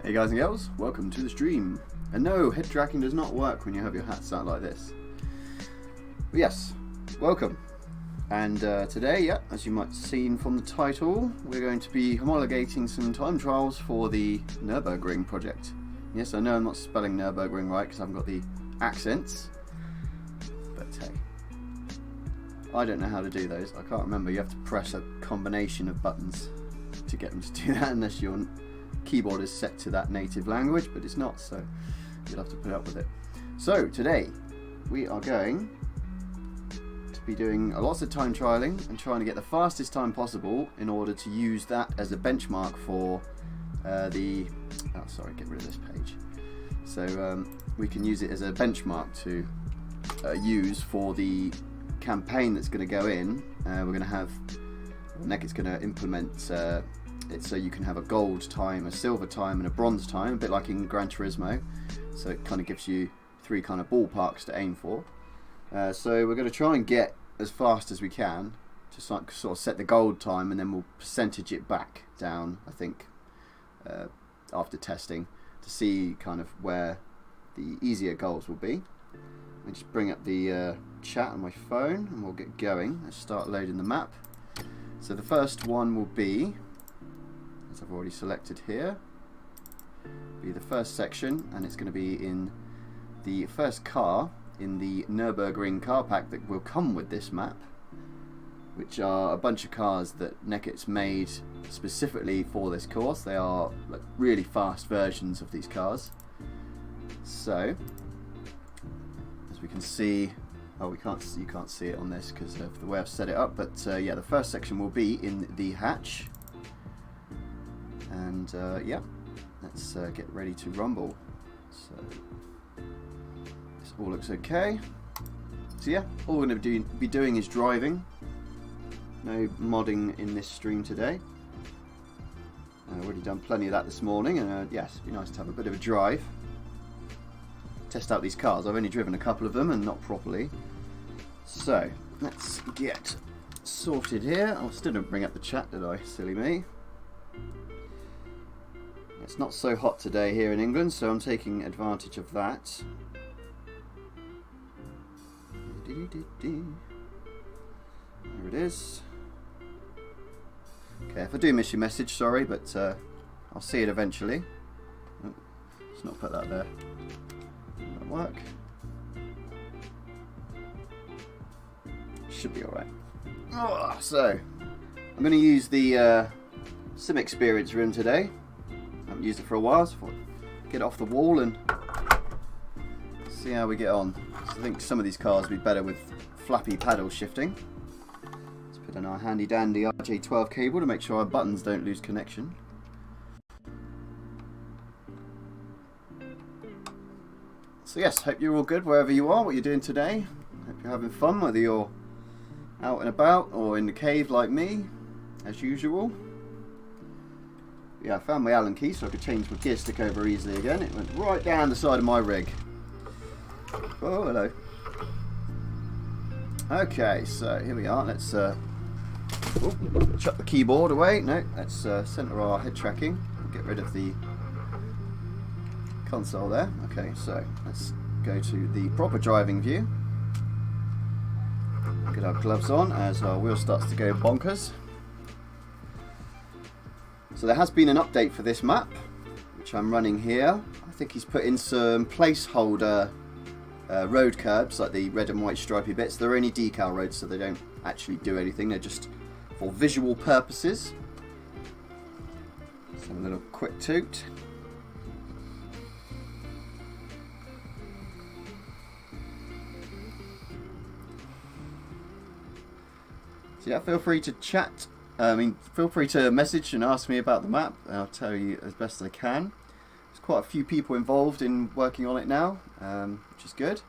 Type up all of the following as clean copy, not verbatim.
Hey guys and girls, welcome to the stream. And no, head tracking does not work when you have your hat sat like this. But yes, welcome. And today, yeah, as you might have seen from the title, we're going to be homologating some time trials for the Nurburgring project. Yes, I know I'm not spelling Nurburgring right because I haven't got the accents. But hey, I don't know how to do those. I can't remember. You have to press a combination of buttons to get them to do that unless your keyboard is set to that native language, but it's not, so you'll have to put up with it. So today we are going to be doing lots of time trialing and trying to get the fastest time possible in order to use that as a benchmark for get rid of this page. So we can use it as a benchmark to use for the campaign that's going to go in. We're going to have Nekkit's going to implement it so you can have a gold time, a silver time and a bronze time, a bit like in Gran Turismo. So it kind of gives you three kind of ballparks to aim for. So we're going to try and get as fast as we can to sort of set the gold time, and then we'll percentage it back down, I think, after testing to see kind of where the easier goals will be. I just bring up the chat on my phone and we'll get going. Let's start loading the map. So the first one will be, as I've already selected here, be the first section, and it's going to be in the first car in the Nurburgring car pack that will come with this map, which are a bunch of cars that Nekkit's made specifically for this course. They are like really fast versions of these cars. So as we can see, you can't see it on this because of the way I've set it up, but yeah, the first section will be in the hatch. And yeah, let's get ready to rumble. So this all looks okay. So yeah, all we're going to be doing is driving. No modding in this stream today. I've already done plenty of that this morning, and yes, it'd be nice to have a bit of a drive. Test out these cars. I've only driven a couple of them and not properly. So let's get sorted here. I still didn't bring up the chat, did I? Silly me. It's not so hot today here in England, so I'm taking advantage of that. There it is. Okay, if I do miss your message, sorry, but I'll see it eventually. Oh, let's not put that there. That'll work. Should be alright. Oh, so, I'm going to use the Sim Experience room today. I haven't used it for a while, so I'll get it off the wall and see how we get on. So I think some of these cars will be better with flappy paddle shifting. Let's put in our handy dandy RJ12 cable to make sure our buttons don't lose connection. So yes, hope you're all good wherever you are, what you're doing today. Hope you're having fun, whether you're out and about or in the cave like me, as usual. Yeah, I found my Allen key so I could change my gear stick over easily again. It went right down the side of my rig. Oh, hello. Okay, so here we are. Let's chuck the keyboard away. No, let's center our head tracking. Get rid of the console there. Okay, so let's go to the proper driving view. Get our gloves on as our wheel starts to go bonkers. So there has been an update for this map, which I'm running here. I think he's put in some placeholder road curbs, like the red and white stripy bits. They're only decal roads, so they don't actually do anything. They're just for visual purposes. So a little quick toot. So yeah, feel free to chat. Feel free to message and ask me about the map. I'll tell you as best I can. There's quite a few people involved in working on it now, which is good.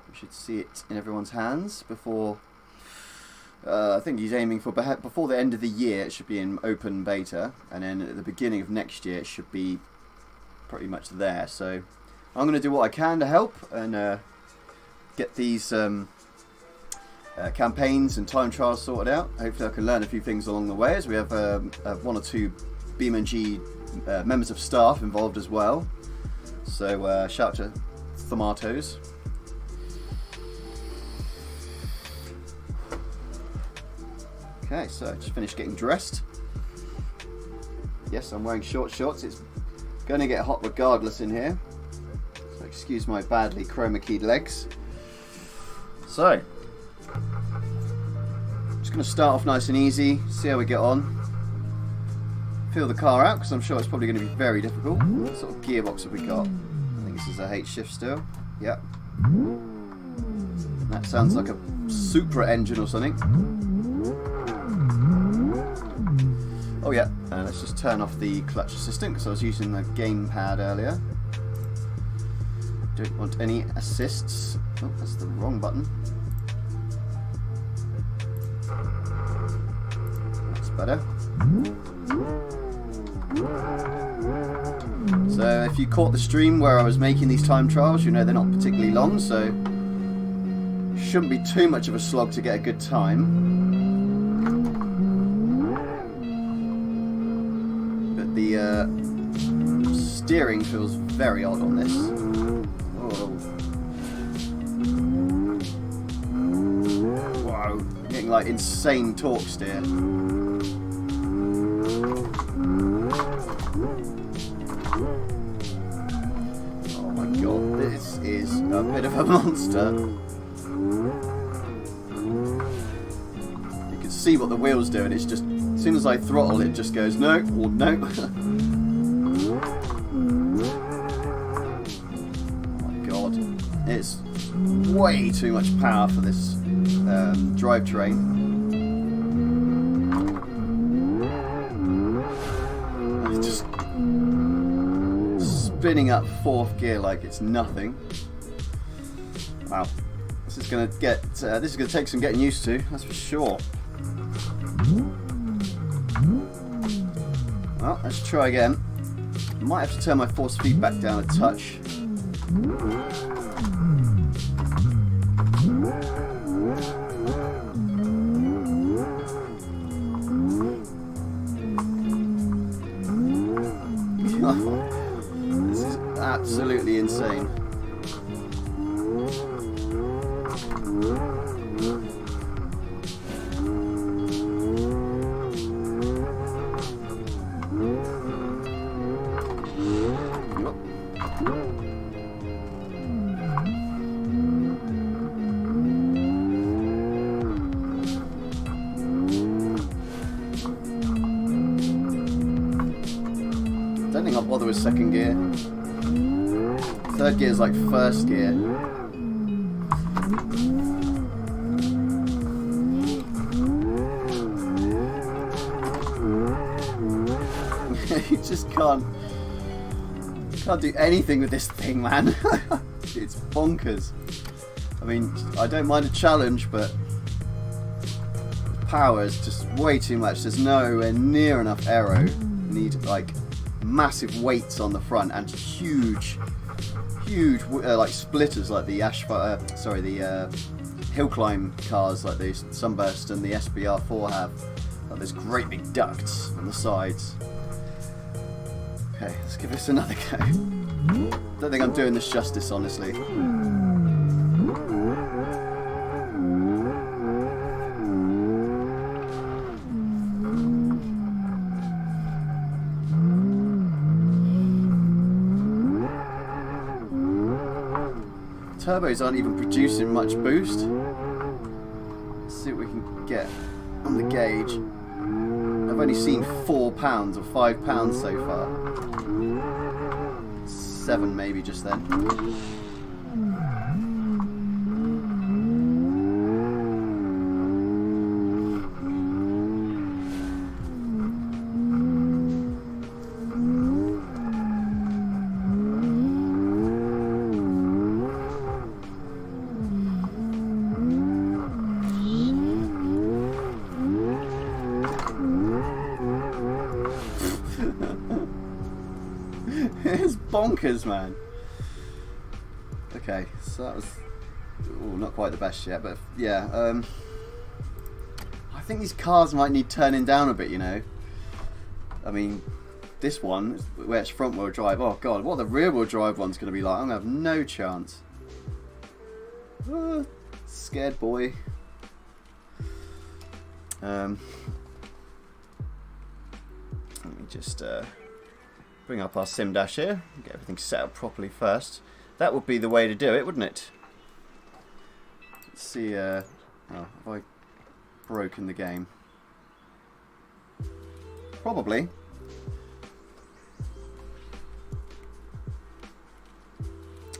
We should see it in everyone's hands before. I think he's aiming for before the end of the year. It should be in open beta, and then at the beginning of next year it should be pretty much there. So I'm going to do what I can to help and get these campaigns and time trials sorted out. Hopefully I can learn a few things along the way, as we have one or two BeamNG members of staff involved as well. So shout out to Tomatoes. Okay, so just finished getting dressed. Yes, I'm wearing short shorts. It's going to get hot regardless in here. So excuse my badly chroma keyed legs. So, just going to start off nice and easy, see how we get on. Feel the car out, because I'm sure it's probably going to be very difficult. What sort of gearbox have we got? I think this is a H shift still. Yep. That sounds like a Supra engine or something. Oh yeah, let's just turn off the clutch assistant, because I was using the gamepad earlier. Don't want any assists. Oh, that's the wrong button. That's better. So if you caught the stream where I was making these time trials, you know they're not particularly long, so shouldn't be too much of a slog to get a good time. But the steering feels very odd on this. Oh. Wow, getting like insane torque steer. Oh my god, this is a bit of a monster. You can see what the wheel's doing. It's just, as soon as I throttle, it just goes no or no. It's way too much power for this drivetrain. It's just spinning up fourth gear like it's nothing. Wow, this is going to take some getting used to, that's for sure. Well, let's try again. Might have to turn my force feedback down a touch. This is absolutely insane. I don't think I'll bother with second gear. Third gear is like first gear. You just can't do anything with this thing, man. It's bonkers. I mean, I don't mind a challenge, but the power is just way too much. There's nowhere near enough aero. You need like massive weights on the front and huge like splitters, like the hill climb cars, like the Sunburst and the SBR4 have. Like there's great big ducts on the sides. Okay, let's give this another go. Don't think I'm doing this justice, honestly. Turbos aren't even producing much boost. Let's see what we can get on the gauge. I've only seen 4 pounds or 5 pounds so far. 7 maybe just then. It's bonkers, man. Okay, so that was not quite the best yet, but yeah. think these cars might need turning down a bit, you know. I mean, this one, where it's front wheel drive, oh god, what the rear wheel drive one's going to be like, I'm going to have no chance. Scared boy. Let me just bring up our sim dash here, get everything set up properly first. That would be the way to do it, wouldn't it? Let's see, oh, have I broken the game? Probably.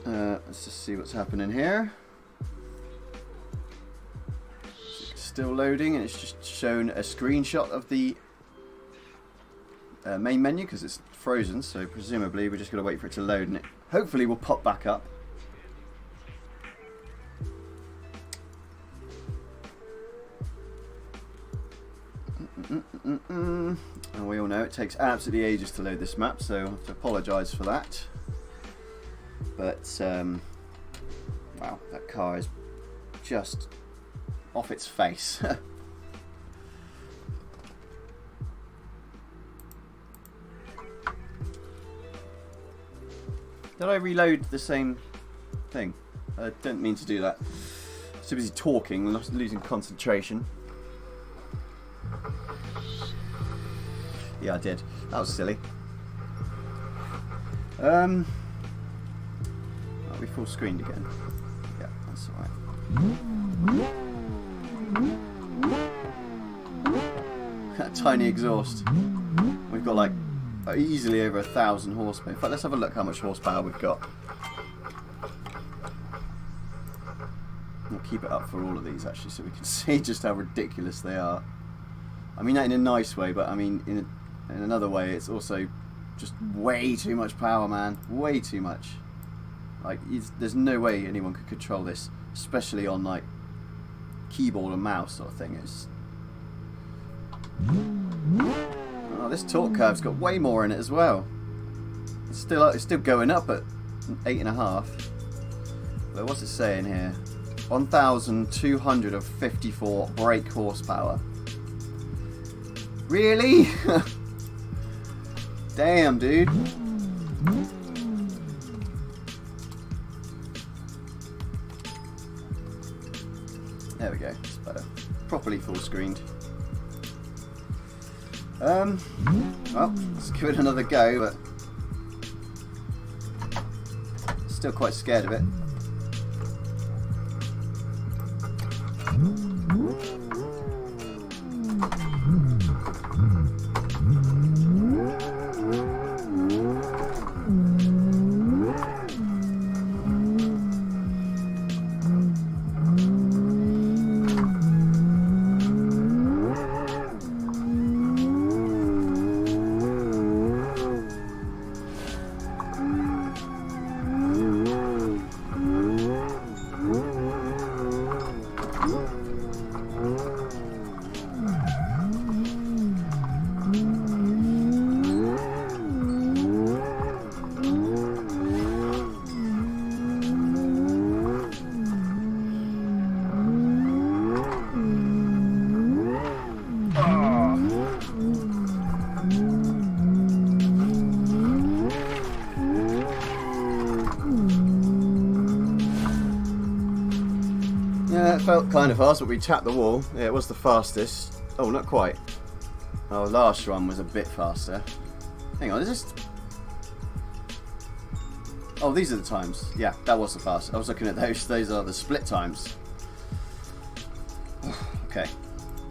Let's just see what's happening here. It's still loading, and it's just shown a screenshot of the main menu because it's frozen, so presumably we're just going to wait for it to load, and it hopefully will pop back up. And we all know it takes absolutely ages to load this map, so I have to apologise for that. But wow, that car is just off its face. Did I reload the same thing? I didn't mean to do that. So busy talking, losing concentration. Yeah, I did. That was silly. Are we full screened again? Yeah, that's alright. That tiny exhaust. We've got like easily over 1,000 horsepower. In fact, let's have a look how much horsepower we've got. We'll keep it up for all of these actually, so we can see just how ridiculous they are. I mean that in a nice way, but I mean in another way, it's also just way too much power, man. Way too much. Like, there's no way anyone could control this, especially on like keyboard and mouse sort of thing. It's oh, this torque curve's got way more in it as well. It's still going up at 8.5. But what's it saying here? 1,254 brake horsepower. Really? Damn, dude. There we go. It's better. Properly full screened. Well, let's give it another go, but still quite scared of it. Yeah, it felt kind of fast, but we tapped the wall. Yeah, it was the fastest. Oh, not quite. Oh, last one was a bit faster. Hang on, is this... Oh, these are the times. Yeah, that was the fastest. I was looking at those. Those are the split times. Okay.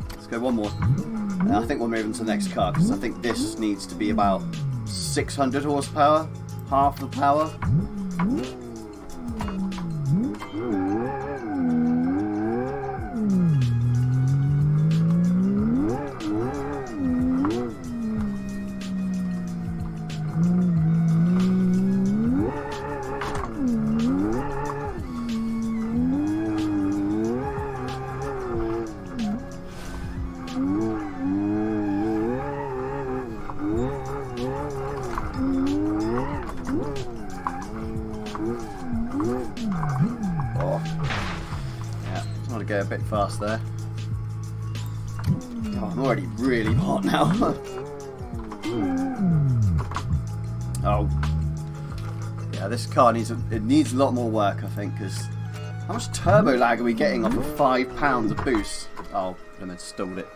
Let's go one more. And I think we'll move on to the next car, because I think this needs to be about 600 horsepower. Half the power. Go a bit fast there. I'm already really hot now. Oh. Yeah, this car needs a lot more work, I think, because how much turbo lag are we getting off of 5 pounds of boost? Oh, I installed it.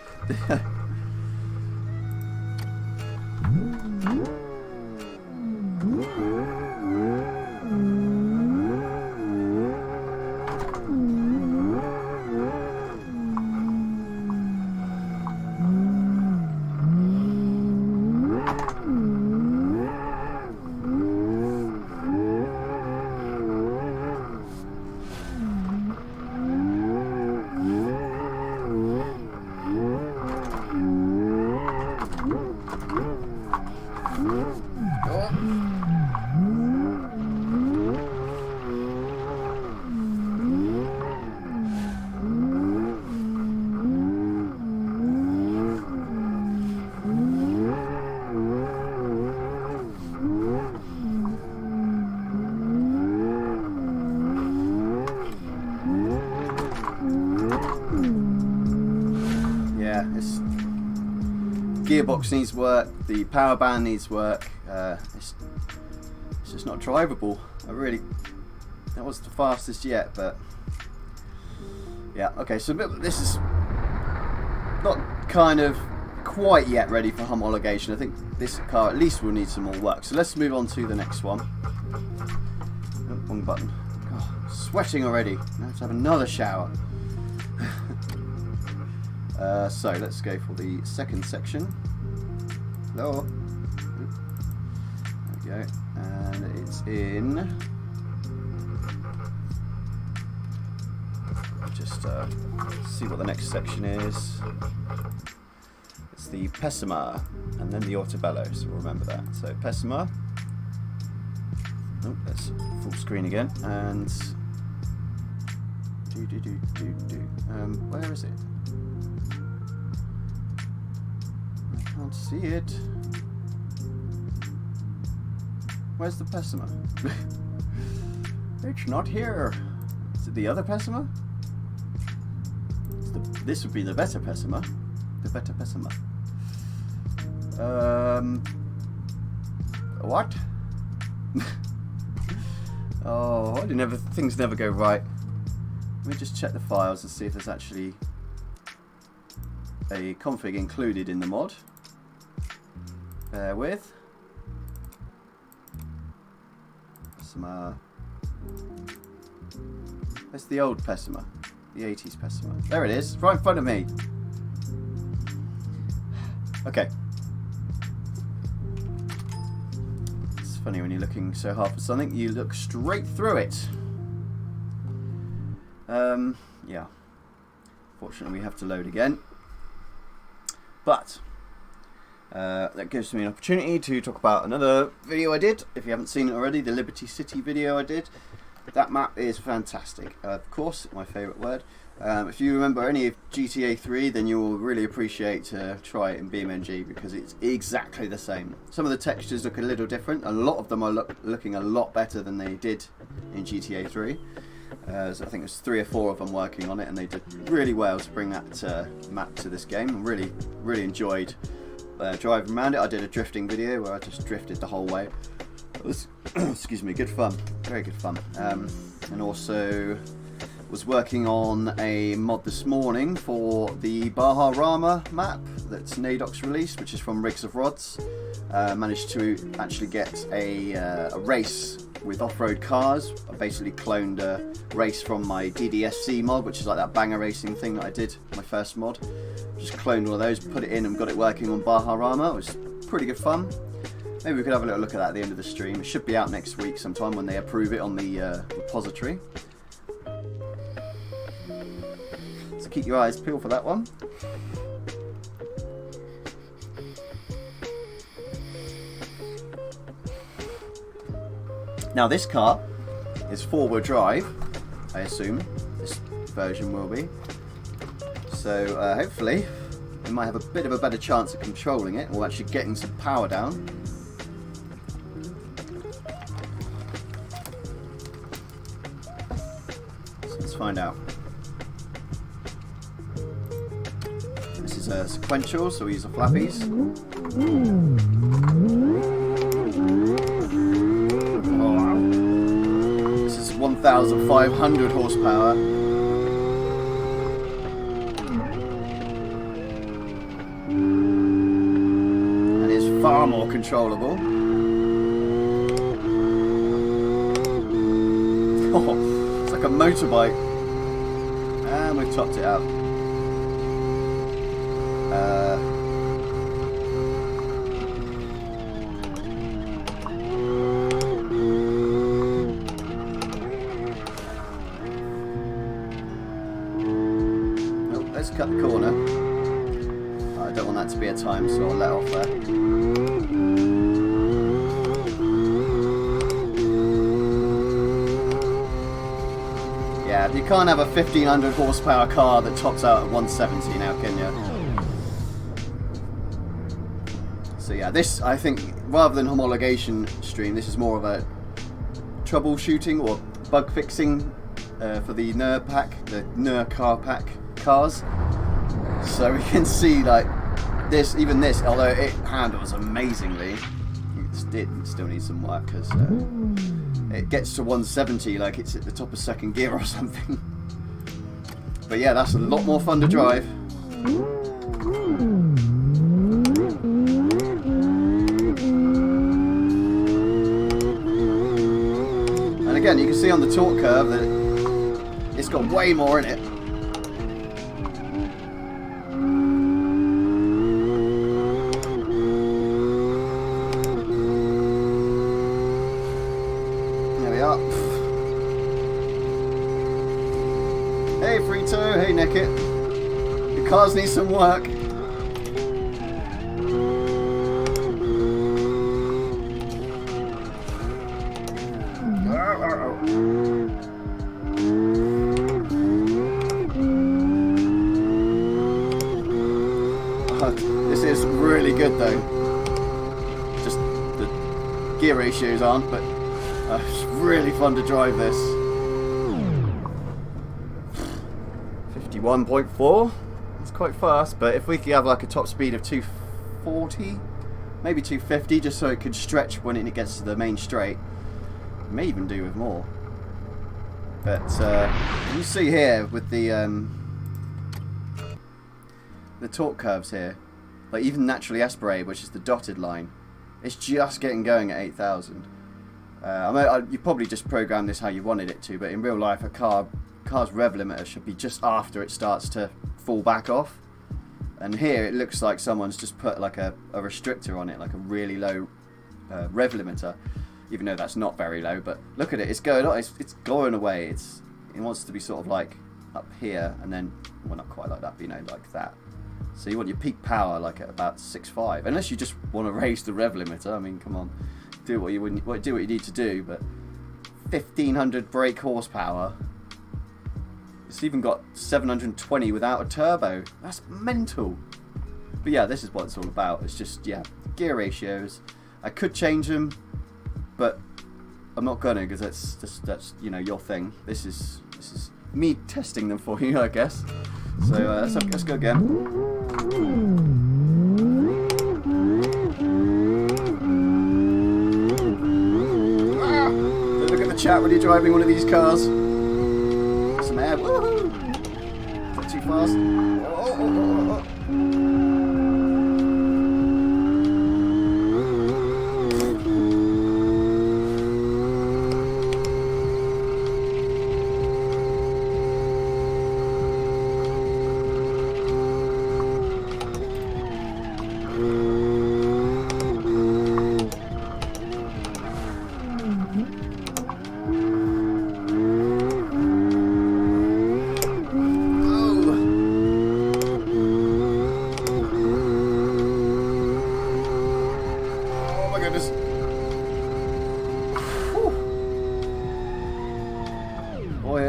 Gearbox needs work, the power band needs work, it's just not drivable. That was the fastest yet, but yeah, okay, so this is not kind of quite yet ready for homologation. I think this car at least will need some more work, so let's move on to the next one. Oh, wrong button. God, sweating already. I have to have another shower. So let's go for the second section. Hello. There we go. And it's in. Just see what the next section is. It's the Pessima and then the Ortobello, so we'll remember that. So Pessima. Oh, that's full screen again. And where is it? I can't see it. Where's the Pessima? It's not here. Is it the other Pessima? This would be the better Pessima. The better Pessima. What? Oh, things never go right. Let me just check the files and see if there's actually a config included in the mod. Bear with. Pessima. That's the old Pessima. The 80s Pessima. There it is, right in front of me. Okay. It's funny when you're looking so hard for something, you look straight through it. Yeah. Fortunately, we have to load again. But that gives me an opportunity to talk about another video I did. If you haven't seen it already, the Liberty City video I did. That map is fantastic. Of course, my favourite word. If you remember any of GTA 3, then you will really appreciate to try it in BeamNG because it's exactly the same. Some of the textures look a little different. A lot of them are looking a lot better than they did in GTA 3. So I think there's 3 or 4 of them working on it, and they did really well to bring that map to this game. I really enjoyed driving around it. I did a drifting video where I just drifted the whole way. It was, excuse me, good fun, very good fun. And also was working on a mod this morning for the Baja Rama map that's Nadox released, which is from Rigs of Rods. Managed to actually get a race with off-road cars. I basically cloned a race from my DDSC mod, which is like that banger racing thing that I did, my first mod. Just cloned one of those, put it in and got it working on Baja Rama. It was pretty good fun. Maybe we could have a little look at that at the end of the stream. It should be out next week sometime when they approve it on the repository. So keep your eyes peeled for that one. Now this car is 4-wheel drive, I assume this version will be. So hopefully we might have a bit of a better chance of controlling it or actually getting some power down. So let's find out. This is sequential, so we use the flappies. Oh, this is 1,500 horsepower. And it's far more controllable. Oh, it's like a motorbike. And we've topped it out. Let's cut the corner. I don't want that to be a time, so I'll let off there. Yeah, you can't have a 1,500 horsepower car that tops out at 170 now, can you? So yeah, this, I think, rather than homologation stream, this is more of a troubleshooting or bug fixing for the Nur car pack cars. So we can see like this, even this, although it handles amazingly, it still needs some work because it gets to 170 like it's at the top of second gear or something. But yeah, that's a lot more fun to drive. And again, you can see on the torque curve that it's got way more in it. Hey Frito, hey Nekkit. The cars need some work. This is really good though. Just the gear ratios aren't, but it's really fun to drive this. 51.4. It's quite fast, but if we could have like a top speed of 240, maybe 250, just so it could stretch when it gets to the main straight. It may even do with more. But you see here with the torque curves here, like even naturally aspirated, which is the dotted line, it's just getting going at 8,000. You probably just programmed this how you wanted it to, but in real life, a car's rev limiter should be just after it starts to fall back off. And here it looks like someone's just put like a restrictor on it, like a really low rev limiter, even though that's not very low. But look at it, it's going on, it's going away. It wants to be sort of like up here, and then, well, not quite like that, but you know, like that. So you want your peak power like at about 6.5, unless you just want to raise the rev limiter. I mean, come on, do what you need to do. But 1,500 brake horsepower. It's even got 720 without a turbo. That's mental. But yeah, this is what it's all about. It's just, yeah, gear ratios. I could change them, but I'm not gonna, because that's you know, your thing. This is me testing them for you, I guess. So let's go again. Look at the chat when you're driving one of these cars. Some air. Woohoo! Is that too fast? Oh.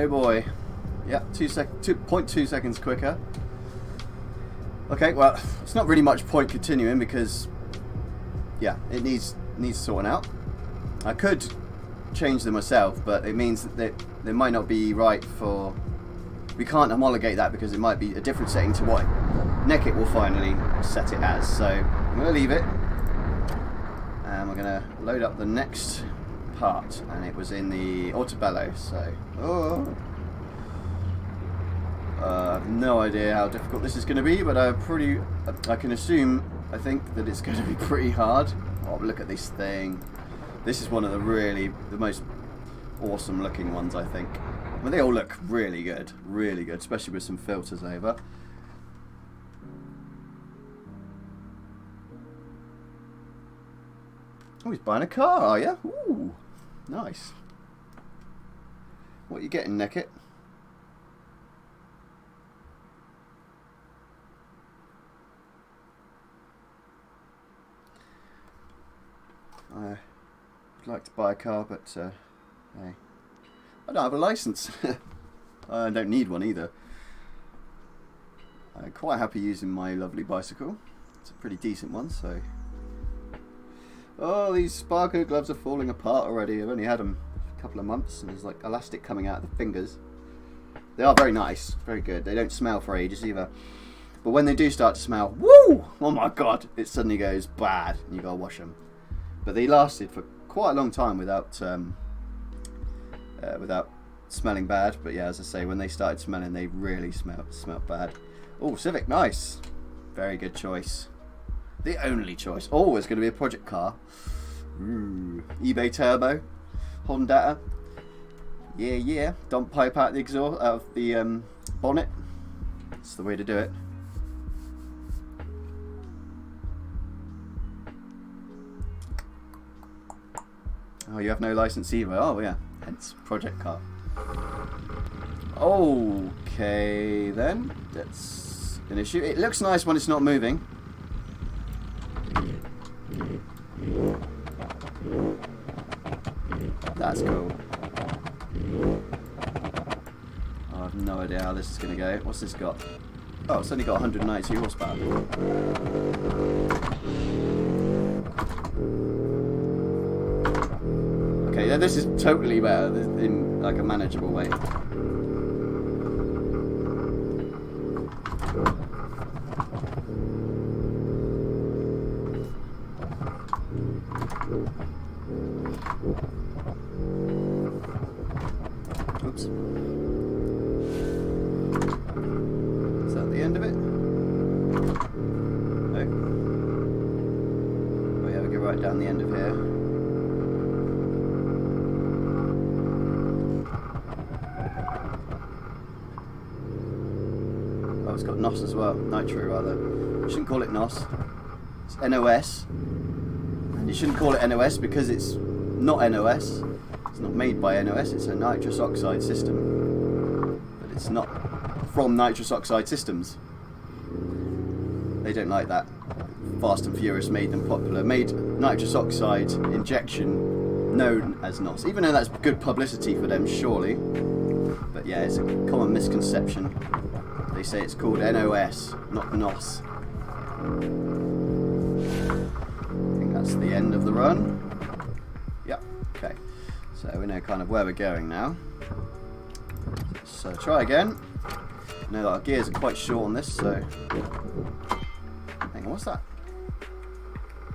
Boy. Yeah, 2.2 seconds quicker. Okay, well, it's not really much point continuing because, yeah, it needs sorting out. I could change them myself, but it means that they might not be right for. We can't homologate that because it might be a different setting to what Nekkit will finally set it as. So I'm going to leave it, and we're going to load up the next part, and it was in the Autobello. So I have no idea how difficult this is going to be, but I can assume, I think, that it's going to be pretty hard. Oh, look at this thing. This is one of the most awesome looking ones, I think. I mean, they all look really good, especially with some filters over. Oh, he's buying a car, are you? Ooh, nice. What are you getting, Nekkit? I would like to buy a car, but hey, I don't have a license. I don't need one either. I'm quite happy using my lovely bicycle. It's a pretty decent one, so... Oh, these Sparko gloves are falling apart already. I've only had them a couple of months, and there's like elastic coming out of the fingers. They are very nice, very good. They don't smell for ages either. But when they do start to smell, woo! Oh my god, it suddenly goes bad, and you gotta wash them. But they lasted for quite a long time without smelling bad. But yeah, as I say, when they started smelling, they really smelled bad. Oh, Civic, nice. Very good choice. The only choice. Oh, it's going to be a project car. Ooh. eBay Turbo. Honda. Yeah, yeah. Don't pipe out the exhaust, out of the bonnet. That's the way to do it. Oh, you have no license either. Oh, yeah. Hence, project car. Okay, then. That's an issue. It looks nice when it's not moving. That's cool. I have no idea how this is going to go. What's this got? Oh, it's only got 192 horsepower. Okay, yeah, this is totally better in like a manageable way. Oops. Is that the end of it? No. Oh yeah, we go right down the end of here. Oh, it's got NOS as well. Nitro, rather. You shouldn't call it NOS. It's NOS. And you shouldn't call it NOS because it's not NOS. It's not made by NOS, it's a nitrous oxide system. But it's not from nitrous oxide systems. They don't like that. Fast and Furious made them popular. Made nitrous oxide injection known as NOS. Even though that's good publicity for them, surely. But yeah, it's a common misconception. They say it's called NOS, not NOS. I think that's the end of the run. Yep, okay. So we know kind of where we're going now. So try again. I know that our gears are quite short on this, so... Hang on, what's that?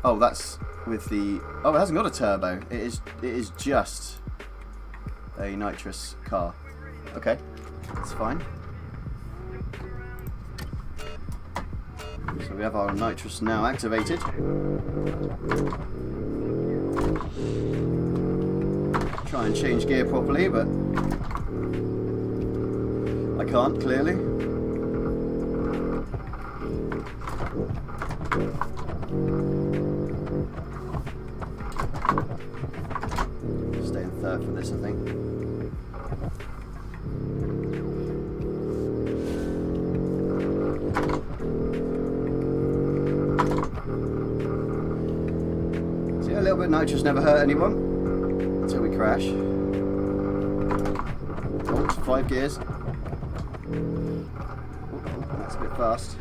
Oh, that's with the... Oh, it hasn't got a turbo. It is just a nitrous car. Okay, that's fine. So we have our nitrous now activated. Try and change gear properly, but I can't, clearly. Stay in third for this, I think. See, a little bit of nitrous never hurt anyone until we crash. Oh, it's 5 gears. Oh, that's a bit fast.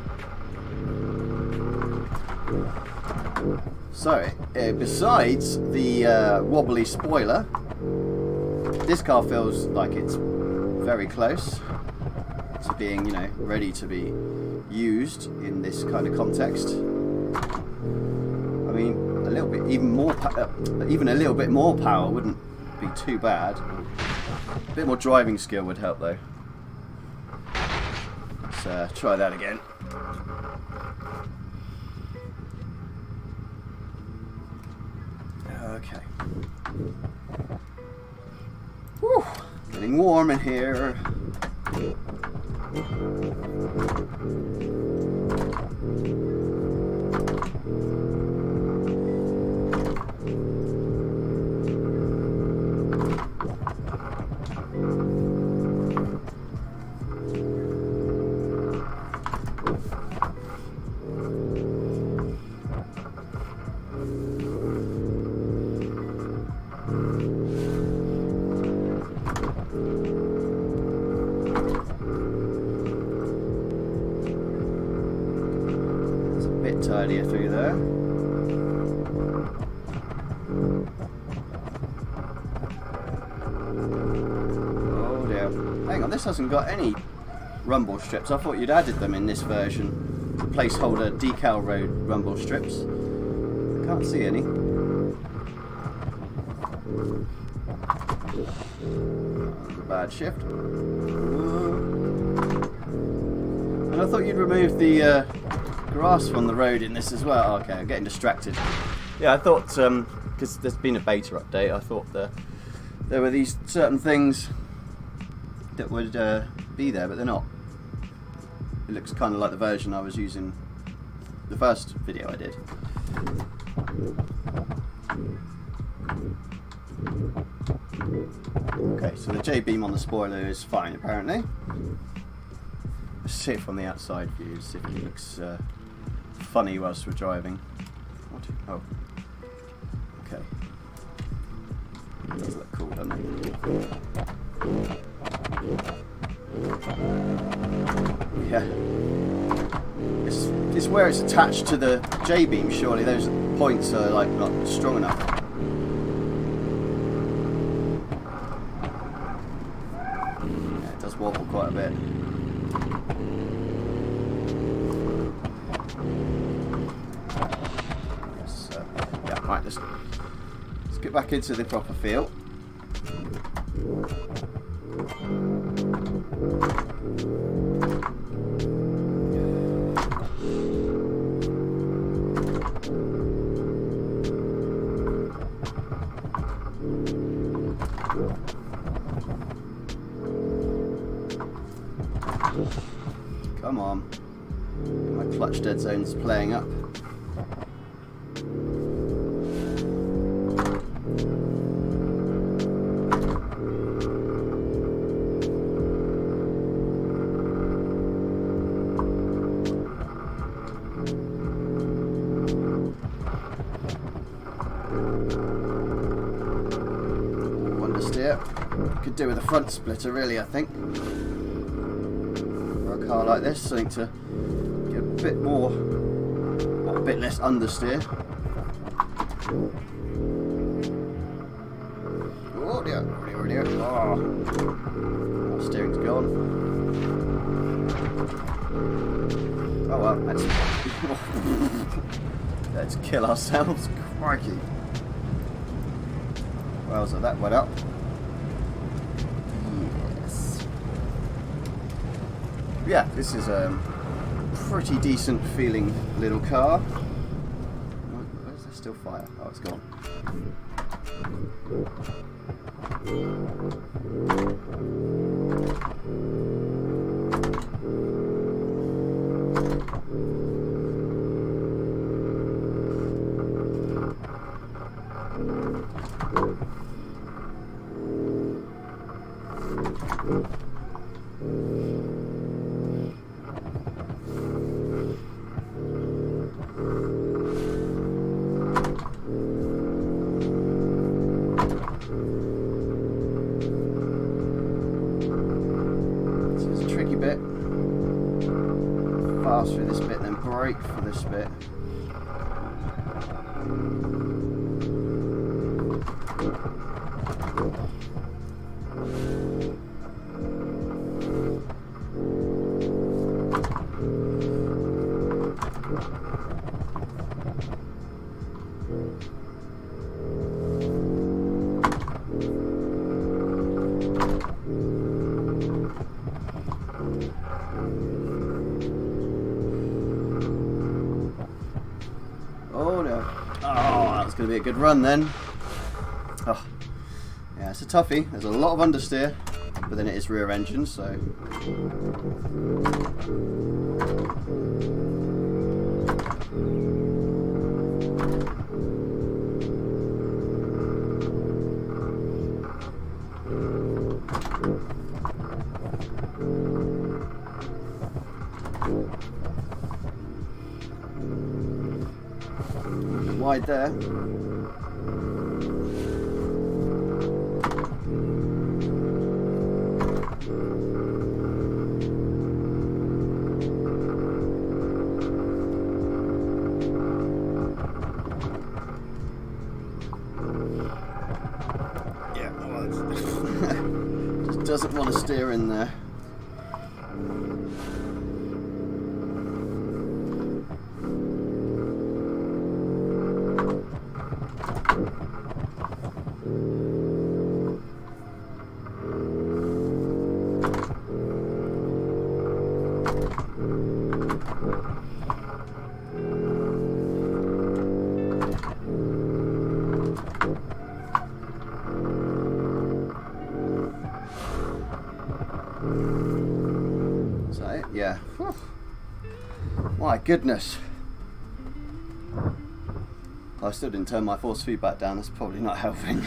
So, besides the wobbly spoiler, this car feels like it's very close to being, you know, ready to be used in this kind of context. I mean, a little bit, even a little bit more power wouldn't be too bad. A bit more driving skill would help though. Let's try that again. Okay. Whew, getting warm in here. Tidier through there. Oh dear. Hang on, this hasn't got any rumble strips. I thought you'd added them in this version. Placeholder decal road rumble strips. I can't see any. Bad shift. And I thought you'd remove the grass from the road in this as well. Okay, I'm getting distracted. Yeah, I thought, because there's been a beta update, I thought there were these certain things that would be there, but they're not. It looks kind of like the version I was using the first video I did. Okay, so the J-beam on the spoiler is fine apparently. Let's see it from the outside view, see if it looks funny whilst we're driving. What? Oh. Okay. It does look cool, doesn't it? Yeah. It's where it's attached to the J-beam, surely those points are like not strong enough. Yeah, it does wobble quite a bit. Right, let's get back into the proper feel. Come on. My clutch dead zone's playing up. Could do with a front splitter really, I think, for a car like this, something to get a bit more, or a bit less understeer. Oh dear, oh dear, oh, steering's gone. Oh well, let's kill ourselves, crikey. Well, so that went up. Yeah, this is a pretty decent feeling little car. Where's there still fire? Oh, it's gone. Fast through this bit, then brake for this bit. be a good run then. Oh, yeah, it's a toughie. There's a lot of understeer, but then it is rear engine, so. Wide there. Yeah, just doesn't want to steer in there. Yeah. Whew. My goodness. I still didn't turn my force feedback down. That's probably not helping.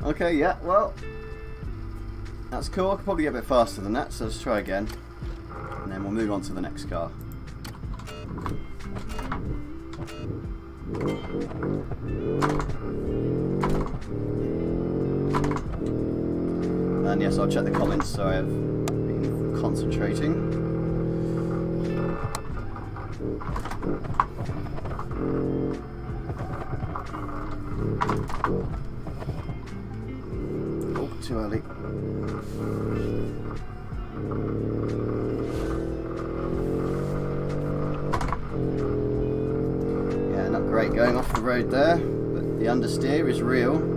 Okay, yeah, well, that's cool. I could probably get a bit faster than that, so let's try again. And then we'll move on to the next car. And yes, I'll check the comments, so I've been concentrating. Oh, too early. Yeah, not great going off the road there, but the understeer is real.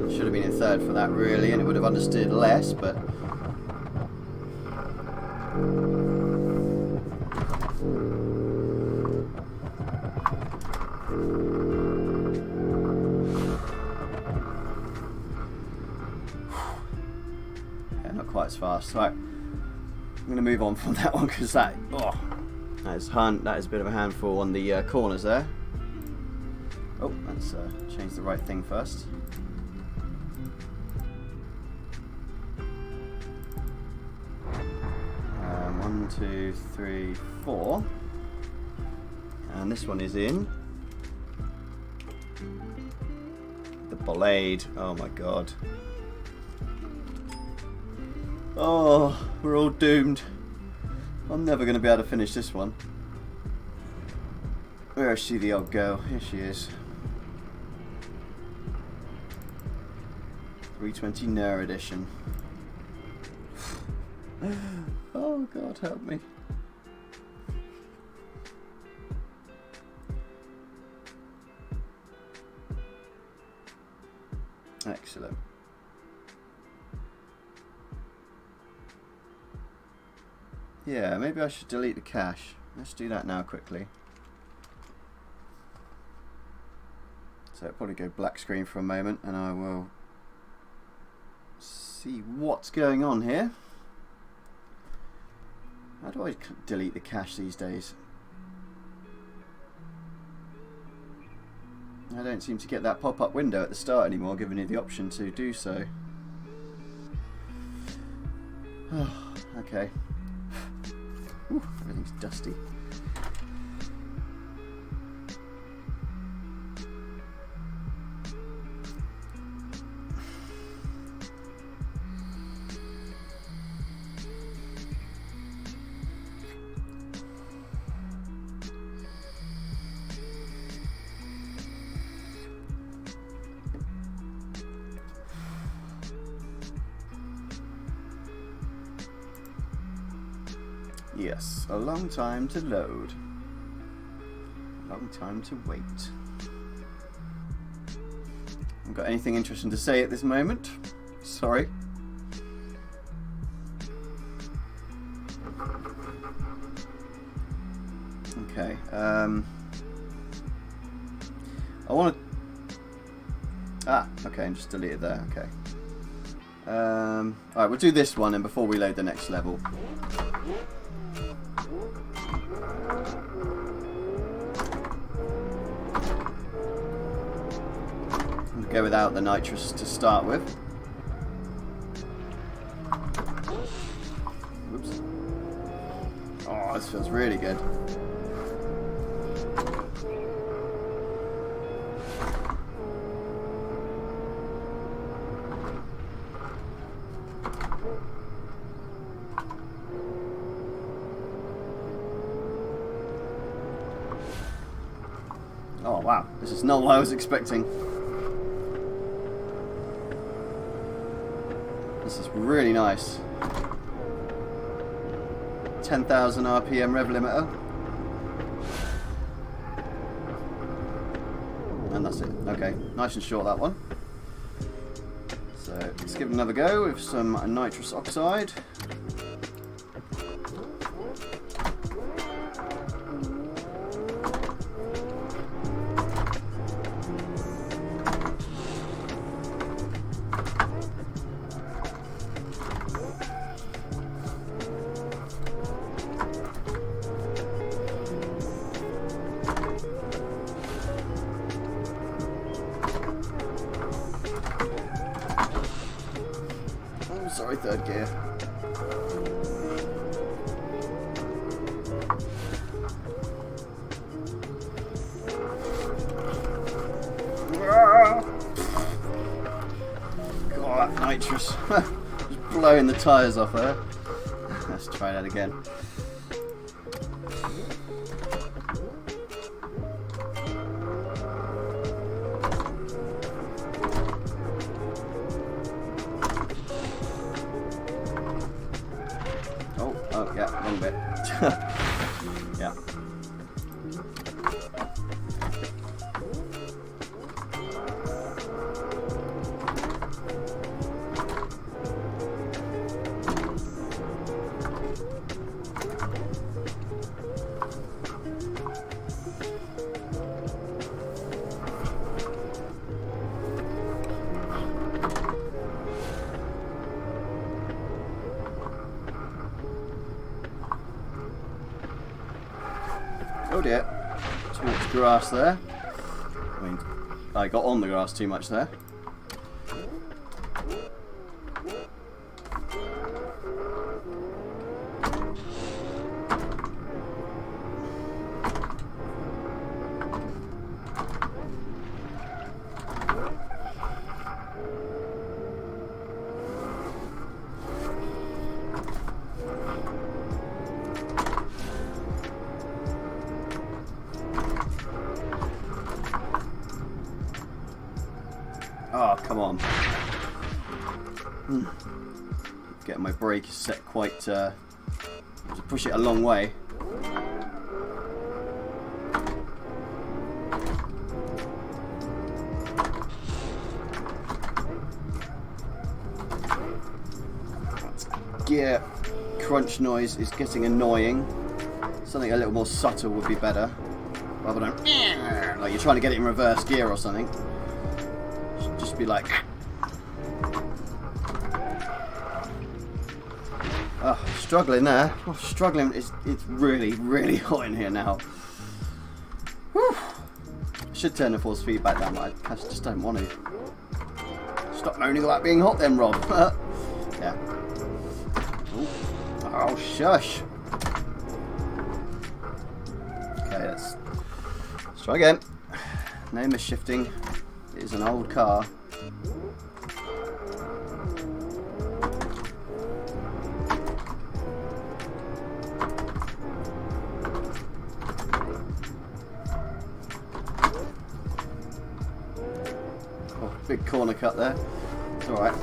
Should have been in third for that really, and it would have understeered less, but yeah, not quite as fast. Right, I'm going to move on from that one because that is a bit of a handful on the corners there. Oh, let's change the right thing first. 1, 2, 3, 4, and this one is in the blade. Oh my god. Oh, we're all doomed. I'm never going to be able to finish this one. Where is she, the old girl? Here she is. 320 Nur edition. Oh God, help me. Excellent. Yeah, maybe I should delete the cache. Let's do that now quickly. So it'll probably go black screen for a moment and I will see what's going on here. How do I delete the cache these days? I don't seem to get that pop-up window at the start anymore, giving you the option to do so. Oh, okay. Whew, everything's dusty. Yes, a long time to load. Long time to wait. Haven't got anything interesting to say at this moment. Sorry. Okay. I want to. Okay, and just delete it there. Okay. Alright, we'll do this one and before we load the next level. We'll go without the nitrous to start with. Whoops. Oh, this feels really good. Oh wow, this is not what I was expecting. This is really nice. 10,000 RPM rev limiter. And that's it. Okay, nice and short that one. So let's give it another go with some nitrous oxide. Sorry, third gear. God, that nitrous. Just blowing the tyres off there. Let's try that again. Oh, yeah, wrong bit. Yeah. Oh dear, too much grass there. I mean, I got on the grass too much there. Oh, come on. Getting my brake set quite, to push it a long way. Gear crunch noise is getting annoying. Something a little more subtle would be better. Rather than, like you're trying to get it in reverse gear or something. Just be like, oh, struggling there. Oh, struggling. It's really, really hot in here now. Whew. I should turn the force feedback down, but I just don't want to. Stop moaning about being hot then, Rob. Yeah. Ooh. Oh, shush. Okay, let's try again. No misshifting. It is an old car. Oh, big corner cut there. It's alright.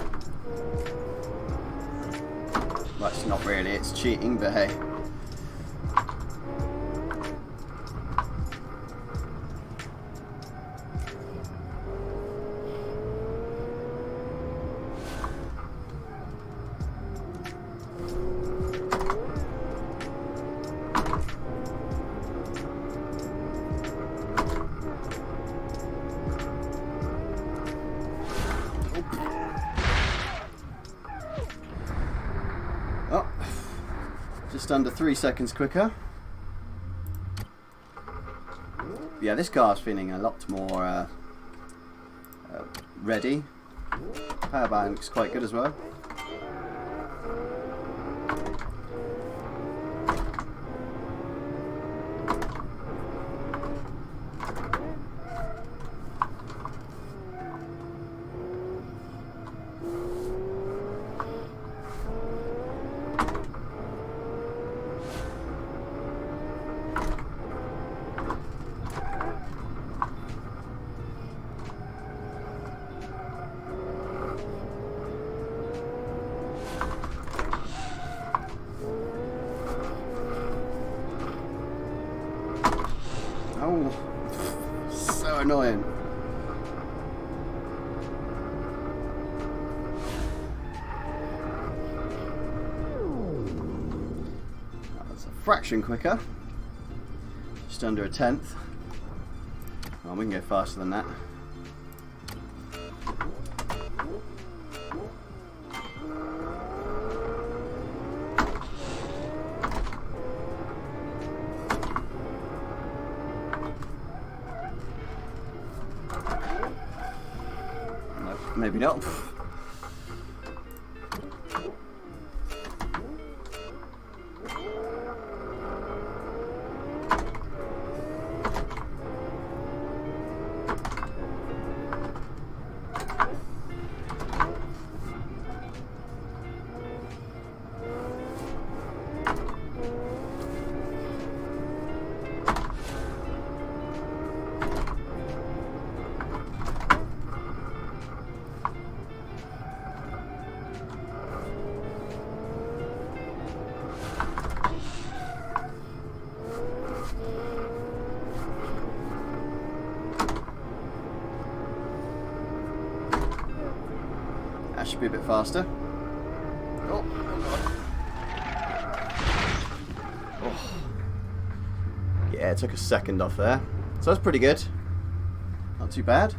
Well, it's not really, it's cheating, but hey. Just under 3 seconds quicker. Yeah, this car's feeling a lot more ready. Power bank's quite good as well. Oh, so annoying. That's a fraction quicker. Just under a tenth. Well, we can go faster than that. Maybe not. That should be a bit faster. Oh, oh. Yeah, it took a second off there. So that's pretty good. Not too bad.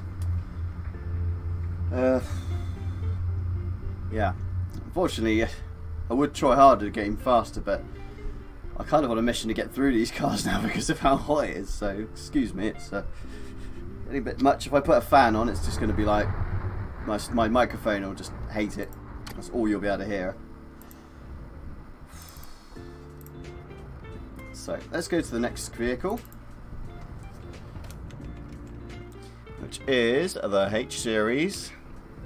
Yeah. Unfortunately, I would try harder to get him faster, but I kind of on a mission to get through these cars now because of how hot it is. So, excuse me, it's getting a bit much. If I put a fan on, it's just going to be like my microphone will just hate it. That's all you'll be able to hear. So let's go to the next vehicle, which is the H series,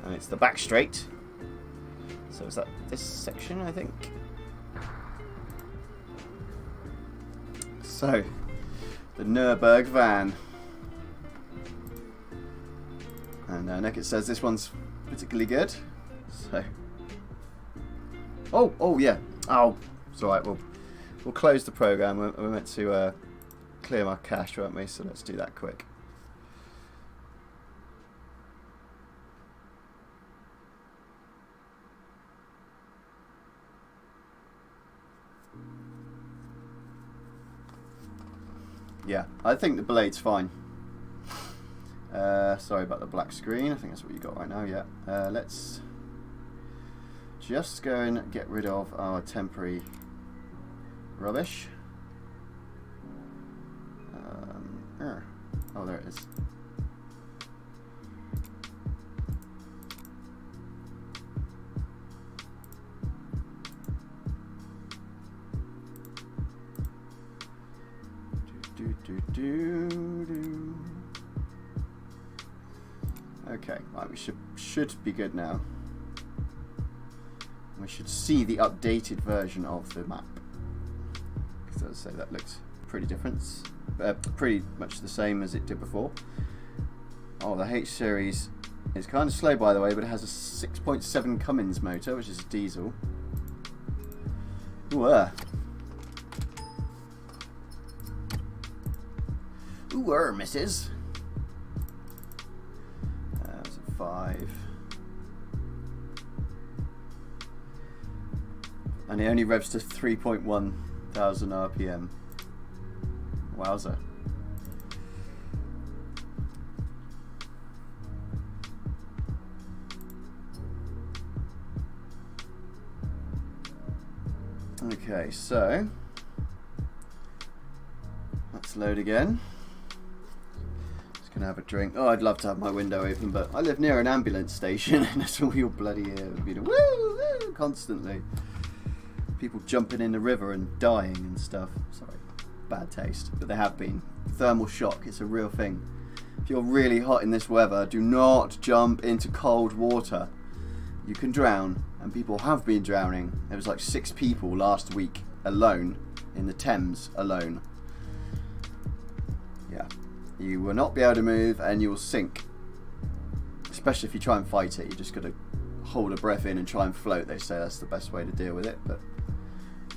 and it's the back straight. So is that this section, I think? So the Nurburgring van. And Nekkit says this one's particularly good. So, oh yeah. Oh, it's all right. We'll close the program. We're meant to clear my cache, weren't we? So let's do that quick. Yeah, I think the blade's fine. Sorry about the black screen. I think that's what you got right now. Yeah. Let's just go and get rid of our temporary rubbish. Oh, there it is. Okay, right, we should be good now. We should see the updated version of the map. Because as I say, that looks pretty different. Pretty much the same as it did before. Oh, the H series is kind of slow, by the way, but it has a 6.7 Cummins motor, which is a diesel. Ooh, misses. That's a 5. And it only revs to 3.1 thousand RPM. Wowza. Okay, so let's load again. Just gonna have a drink. Oh, I'd love to have my window open, but I live near an ambulance station and that's all you'll bloody hear. Woo, woo, constantly. People jumping in the river and dying and stuff. Sorry, bad taste, but there have been. Thermal shock, it's a real thing. If you're really hot in this weather, do not jump into cold water. You can drown, and people have been drowning. There was like 6 people last week alone, in the Thames alone. Yeah, you will not be able to move and you will sink. Especially if you try and fight it, you just got to hold a breath in and try and float. They say that's the best way to deal with it, but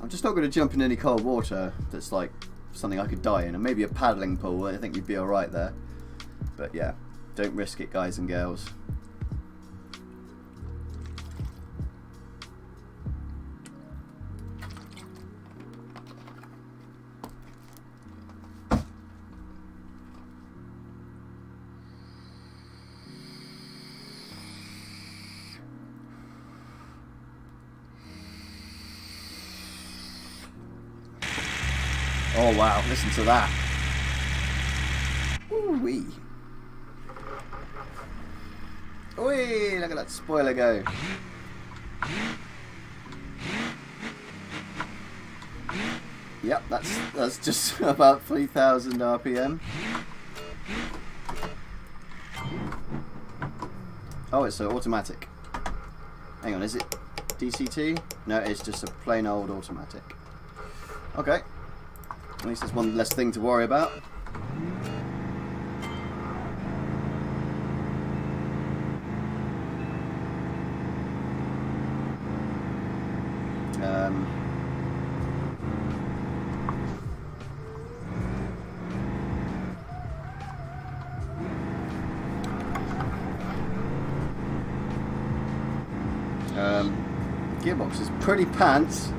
I'm just not going to jump in any cold water that's like something I could die in. And maybe a paddling pool, I think you'd be alright there. But yeah, don't risk it, guys and girls. Oh wow, listen to that. Ooh-wee. Oi, look at that spoiler go. Yep, that's just about 3,000 RPM. Oh, it's automatic. Hang on, is it DCT? No, it's just a plain old automatic. Okay. At least there's one less thing to worry about. Gearbox is pretty pants.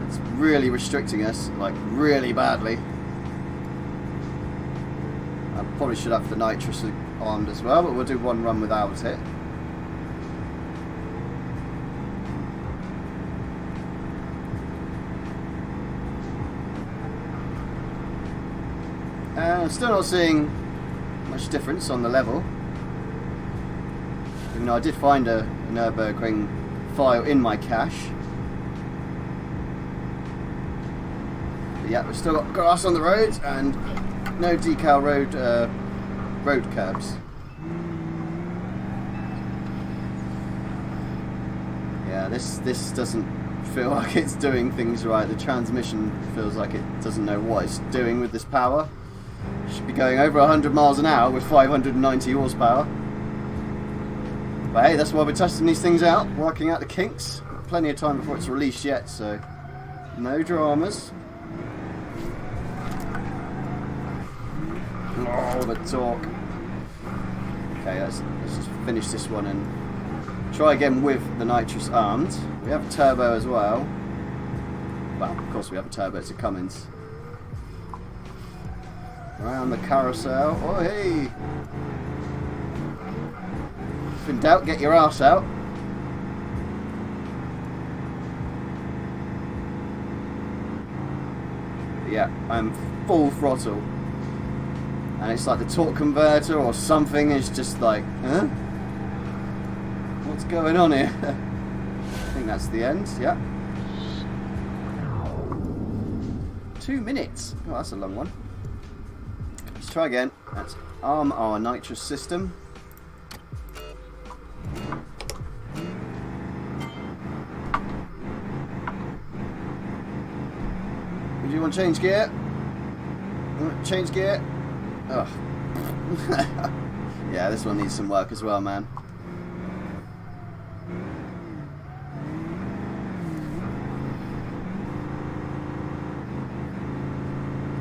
It's really restricting us, like really badly. I probably should have the nitrous armed as well, but we'll do one run without it. Still not seeing much difference on the level. Even though I did find a Nurburgring file in my cache. But yeah, we've still got grass on the roads and no decal road curbs. Yeah, this doesn't feel like it's doing things right. The transmission feels like it doesn't know what it's doing with this power. It should be going over 100 miles an hour with 590 horsepower. But hey, that's why we're testing these things out, working out the kinks. Plenty of time before it's released yet, so no dramas. Oh, the torque. Okay, let's just finish this one and try again with the nitrous armed. We have a turbo as well. Well, of course we have a turbo, it's a Cummins. Around the carousel. Oh, hey! If in doubt, get your ass out. But yeah, I'm full throttle. And it's like the torque converter or something is just like, huh? What's going on here? I think that's the end, yeah. 2 minutes. Oh, that's a long one. Let's try again. Let's arm our nitrous system. Do you want to change gear? Change gear? Ugh. Yeah, this one needs some work as well, man.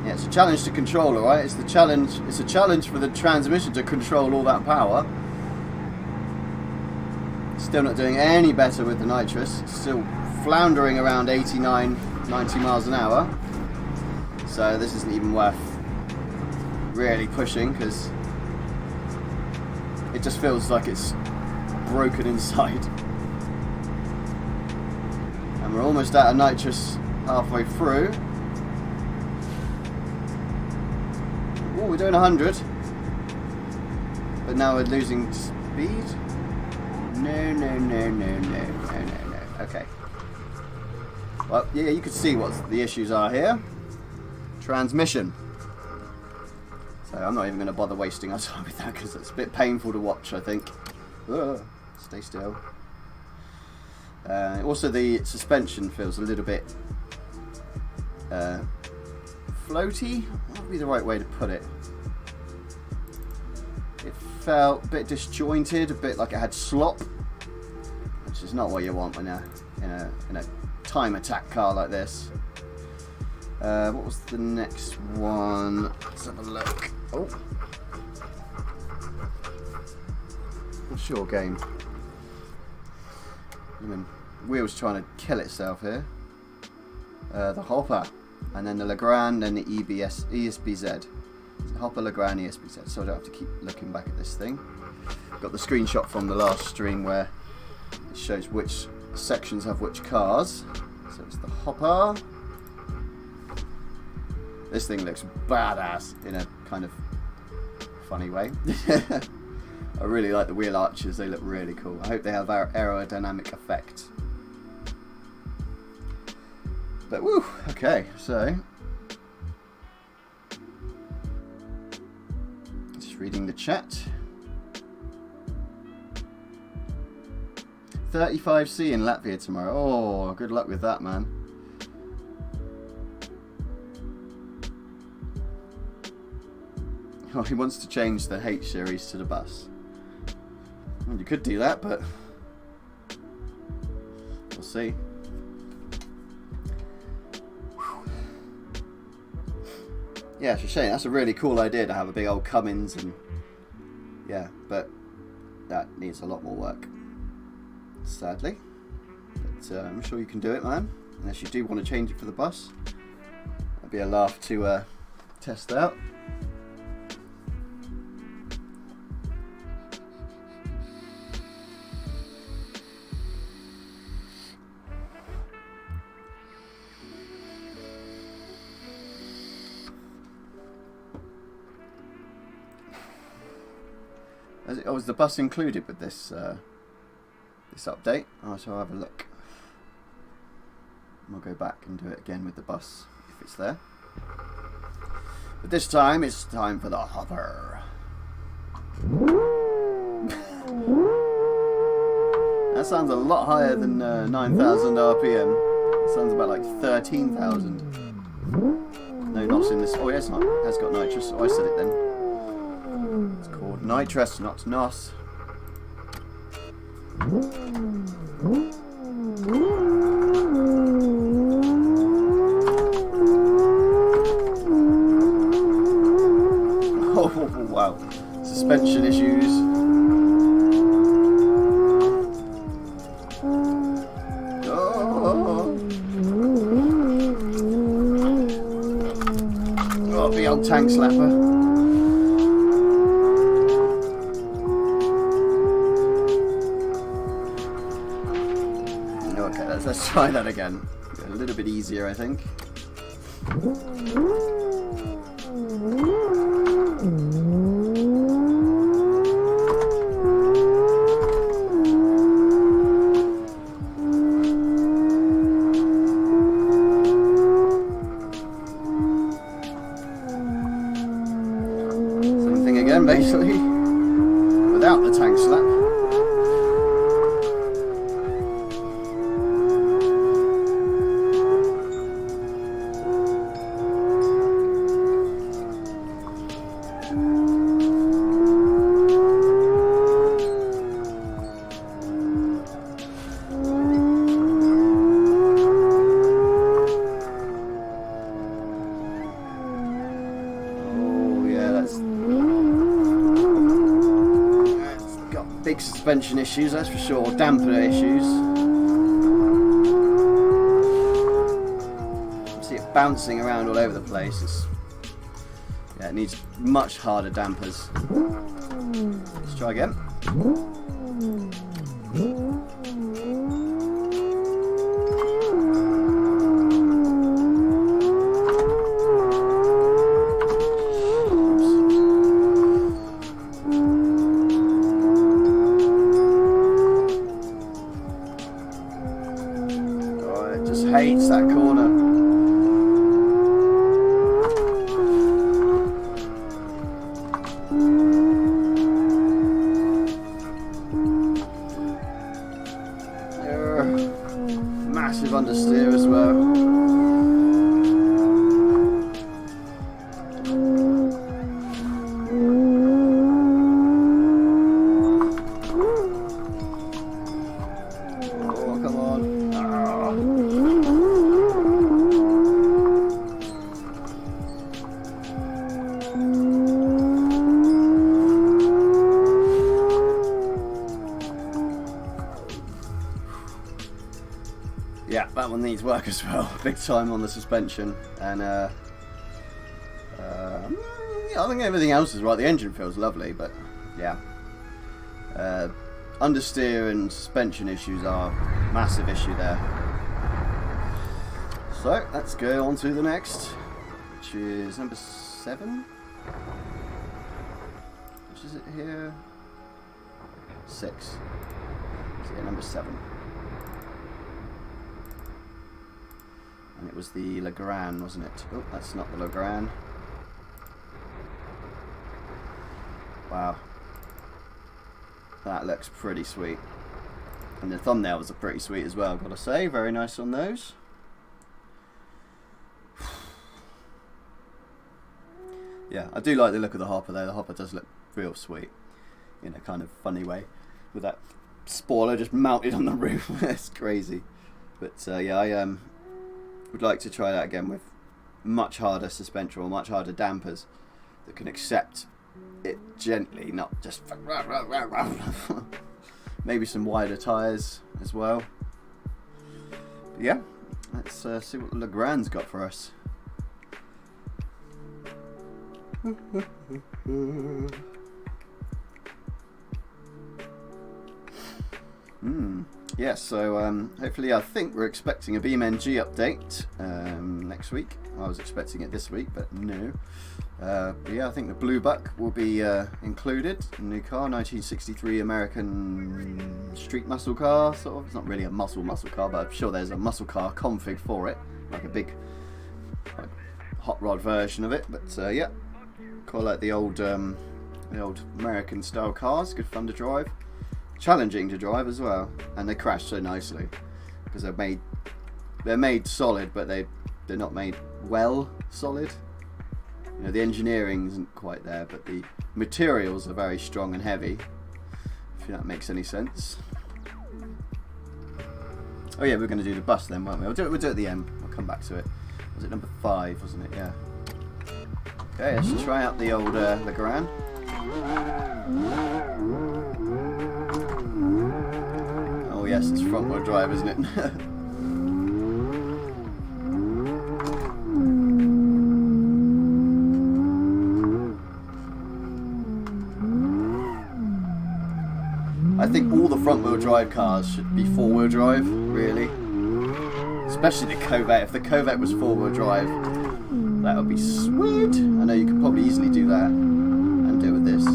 Yeah, it's a challenge to control, alright? It's a challenge for the transmission to control all that power. Still not doing any better with the nitrous. Still floundering around 89, 90 miles an hour. So this isn't even worth really pushing because it just feels like it's broken inside. And we're almost out of nitrous halfway through. Oh, we're doing 100. But now we're losing speed. No. Okay. Well, yeah, you can see what the issues are here. Transmission. So I'm not even going to bother wasting our time with that because it's a bit painful to watch, I think. Ugh, stay still. Also, the suspension feels a little bit floaty. What would be the right way to put it? It felt a bit disjointed, a bit like it had slop, which is not what you want when in a time attack car like this. What was the next one? Let's have a look. Oh, what's your game? Wheel's trying to kill itself here. The hopper, and then the Legrand, and the ESBZ. Hopper, Legrand, ESBZ. So I don't have to keep looking back at this thing. Got the screenshot from the last stream where it shows which sections have which cars. So it's the hopper. This thing looks badass in a kind of funny way. I really like the wheel arches, they look really cool. I hope they have our aerodynamic effect. But woo, okay, so just reading the chat. 35C in Latvia tomorrow. Oh, good luck with that, man. Oh, he wants to change the H series to the bus. Well, you could do that, but we'll see. Yeah, it's a shame. That's a really cool idea to have a big old Cummins, and yeah, but that needs a lot more work, sadly. But I'm sure you can do it, man. Unless you do want to change it for the bus, that'd be a laugh to test out. Oh, is the bus included with this this update? Oh, so I'll have a look. We'll go back and do it again with the bus if it's there. But this time it's time for the hopper. That sounds a lot higher than 9,000 RPM. It sounds about like 13,000. No NOS in this. Oh, yeah, it's not. It has got nitrous. Oh, I said it then. It's called nitrous, not NOS. Oh, wow. Suspension issues. Oh, the old tank slapper. Let's try that again. A little bit easier, I think. Same thing again, basically, without the tank slap. Big suspension issues, that's for sure. Damper issues. See it bouncing around all over the place. Yeah, it needs much harder dampers. Let's try again. just hates that corner. Massive understeer as well. Oh, come on. Yeah, that one needs work as well. Big time on the suspension, and yeah, I think everything else is right. The engine feels lovely, but yeah, understeer and suspension issues are a massive issue there. So let's go on to the next, which is number 7. Which is it here? 6. So yeah, number 7. And it was the Legrand, wasn't it? Oh, that's not the Legrand. Wow. That looks pretty sweet. And the thumbnails are pretty sweet as well, gotta say. Very nice on those. Yeah, I do like the look of the hopper though. The hopper does look real sweet. In a kind of funny way. With that spoiler just mounted on the roof. It's crazy. But yeah, I would like to try that again with much harder suspension or much harder dampers that can accept it gently, not just maybe some wider tyres as well. But yeah, let's see what the Legrand's got for us. Yeah, so hopefully, I think we're expecting a BeamNG update next week. I was expecting it this week, but no. But yeah, I think the Blue Buck will be included. A new car, 1963 American street muscle car, sort of. It's not really a muscle car, but I'm sure there's a muscle car config for it, like a big hot rod version of it. But yeah, quite like the old American style cars. Good fun to drive. Challenging to drive as well, and they crash so nicely because they're made solid, but they're not made well solid. You know, the engineering isn't quite there, but the materials are very strong and heavy, if that makes any sense. Oh yeah, we're going to do the bus then, won't we? We'll do it at the end. I'll come back to it. Was it number 5, wasn't it? Yeah. Okay, let's try out the old Legrand. Oh yes, it's front wheel drive, isn't it? I think all the front wheel drive cars should be 4-wheel drive, really. Especially the Corvette. If the Corvette was 4-wheel drive, that would be sweet. I know you could probably easily do that and do it with this.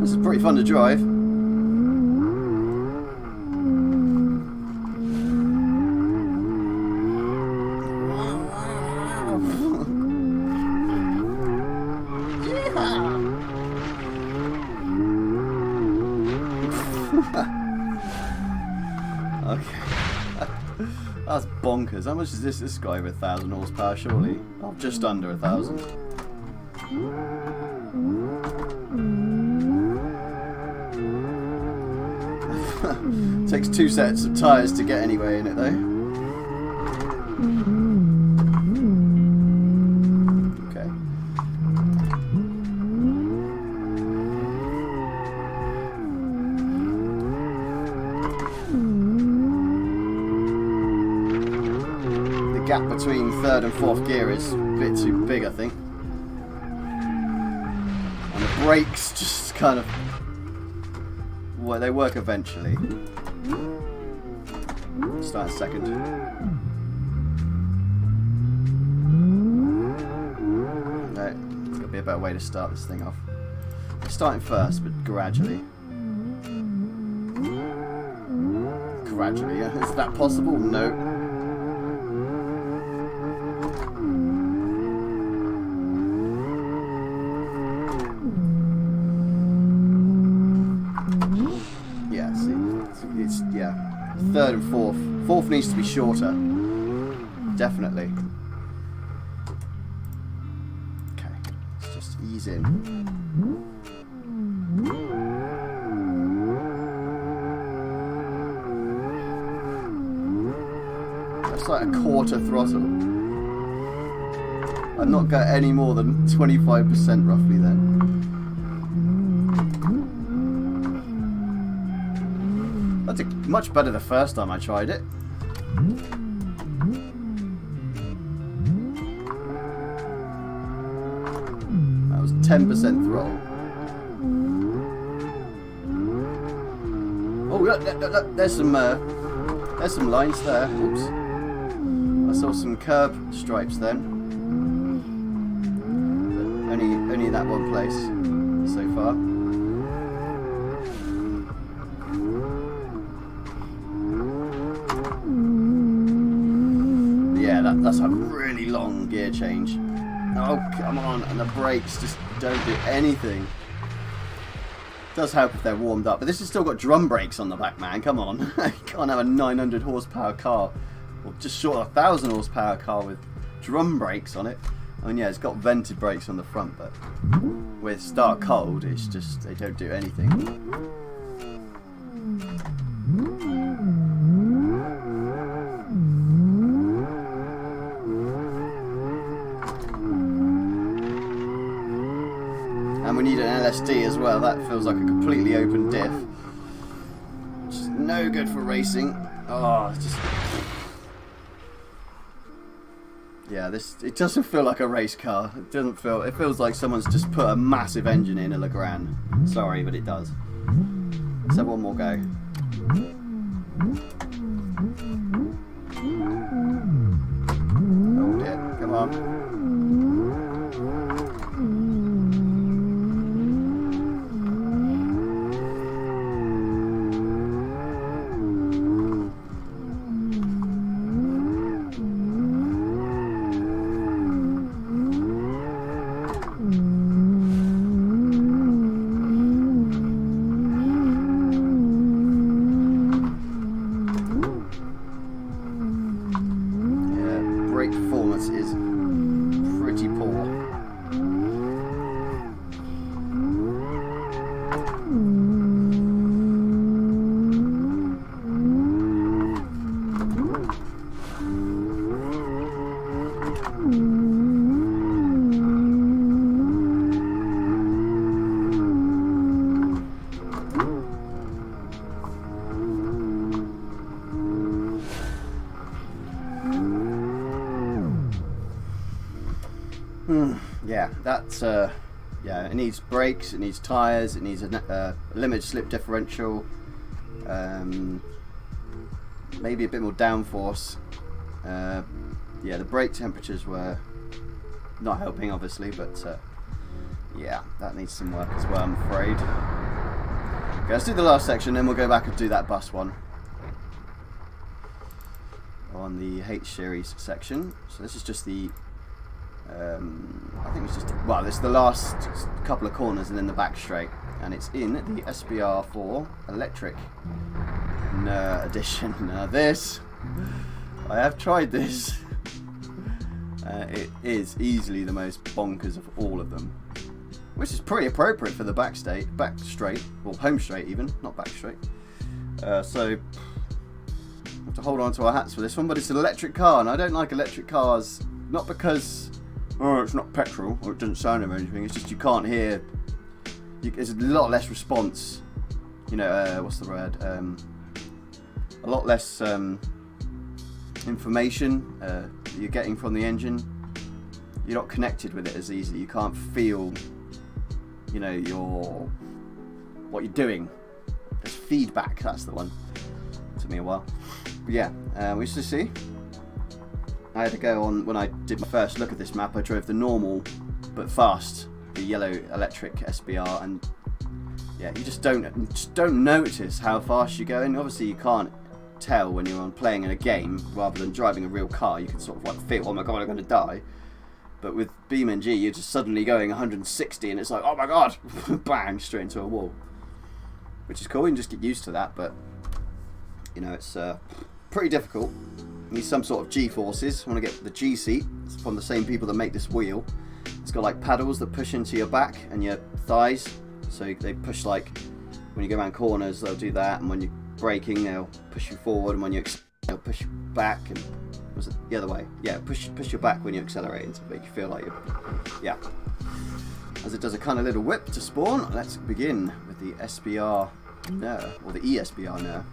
This is pretty fun to drive. Okay. That's bonkers. How much is this? This guy with 1,000 horsepower, surely? Oh, just under 1,000. Takes 2 sets of tyres to get anywhere in it, though. Gap between 3rd and 4th gear is a bit too big, I think. And the brakes just kind of, well, they work eventually. Start second. No, it's got to be a better way to start this thing off. Starting first, but gradually. Gradually, yeah. Is that possible? No. Yeah, see, it's yeah. Third and fourth. Fourth needs to be shorter. Definitely. Okay, let's just ease in. That's like a quarter throttle. I've not got any more than 25% roughly then. That's much better the first time I tried it. That was 10% throttle. Oh, look, there's some lines there. Oops. I saw some curb stripes then. But only in that one place so far. Yeah, that's a really long gear change. Oh, come on, and the brakes just don't do anything. Does help if they're warmed up, but this has still got drum brakes on the back, man. Come on. You can't have a 900 horsepower car, or just short of 1,000 horsepower car with drum brakes on it. I mean, yeah, it's got vented brakes on the front, but with start cold, it's just, they don't do anything. And we need an LSD as well. That feels like a completely open diff. Which is no good for racing. Oh, it's just... Yeah, it doesn't feel like a race car. It feels like someone's just put a massive engine in a Legrand. Sorry, but it does. Let's have one more go. Oh dear, come on. Performance is pretty poor. Yeah, that's yeah. It needs brakes, it needs tyres, it needs a limited slip differential, maybe a bit more downforce. Yeah, the brake temperatures were not helping, obviously, but yeah, that needs some work as well, I'm afraid. Okay, let's do the last section, then we'll go back and do that bus one on the H series section. So this is just the I think it's just, well, this is the last couple of corners and then the back straight, and it's in the SBR4 electric edition. Now this, I have tried this. It is easily the most bonkers of all of them, which is pretty appropriate for the back straight, or home straight even, not back straight. So we have to hold on to our hats for this one, but it's an electric car, and I don't like electric cars, not because it's not petrol or it doesn't sound or anything, it's just you can't hear, there's a lot less response, you know, what's the word, a lot less information you're getting from the engine. You're not connected with it as easily, you can't feel, you know, what you're doing. There's feedback, that's the one. It took me a while, but yeah, we used to see. I had to go on, when I did my first look at this map, I drove the normal but fast the yellow electric SBR, and yeah, you just don't notice how fast you're going. Obviously, you can't tell when you're playing in a game rather than driving a real car. You can sort of like feel, oh my god, I'm going to die. But with BeamNG, you're just suddenly going 160, and it's like, oh my god, bang, straight into a wall. Which is cool. You can just get used to that, but you know, it's pretty difficult. You need some sort of G-forces. I want to get the G seat. It's from the same people that make this wheel. It's got like paddles that push into your back and your thighs. So they push, like when you go around corners, they'll do that, and when you're braking, they'll push you forward, and when you they'll push you back. And was it the other way? Yeah, push your back when you're accelerating to make you feel like you're, yeah. As it does a kind of little whip to spawn. Let's begin with the SBR Nur, or the ESBR Nur.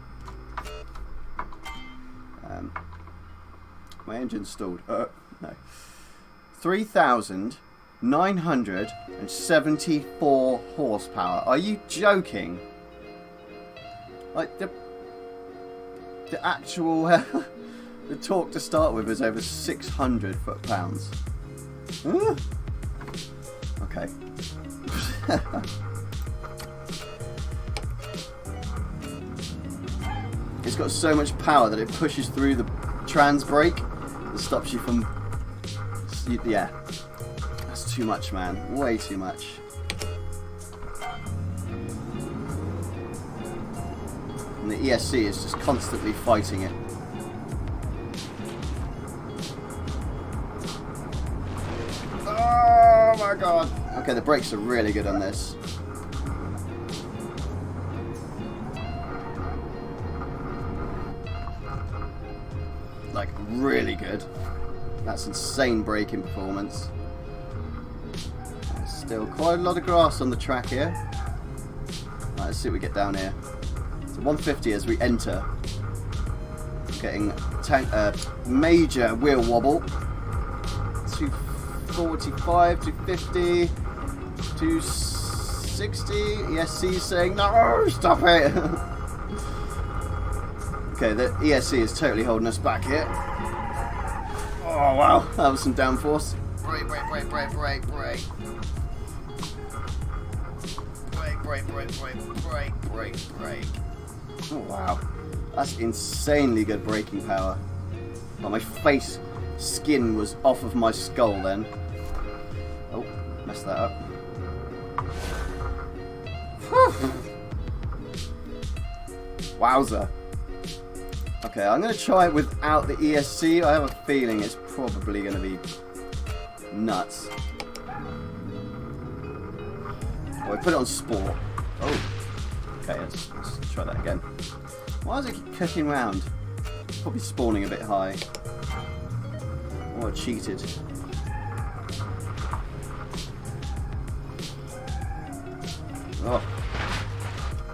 My engine's stalled. No. 3,974 horsepower. Are you joking? Like the actual the torque to start with is over 600 foot-pounds. Okay. It's got so much power that it pushes through the trans brake that stops you from. Yeah, that's too much, man. Way too much. And the ESC is just constantly fighting it. Oh my god. Okay, the brakes are really good on this. Like, really good. That's insane braking performance. There's still quite a lot of grass on the track here. Right, let's see what we get down here. So 150 as we enter. Getting major wheel wobble. 245, 250, 260. ESC saying, no, stop it. Okay, the ESC is totally holding us back here. Oh wow, that was some downforce. Brake, brake, brake, brake, brake, brake. Brake, brake, brake, brake, brake, brake, brake. Oh wow, that's insanely good braking power. Oh, my face skin was off of my skull then. Oh, messed that up. Wowza. Okay, I'm going to try it without the ESC. I have a feeling it's probably going to be nuts. Oh, I put it on sport. Oh. Okay, let's try that again. Why does it keep clicking round? It's probably spawning a bit high. Oh, I cheated. Oh.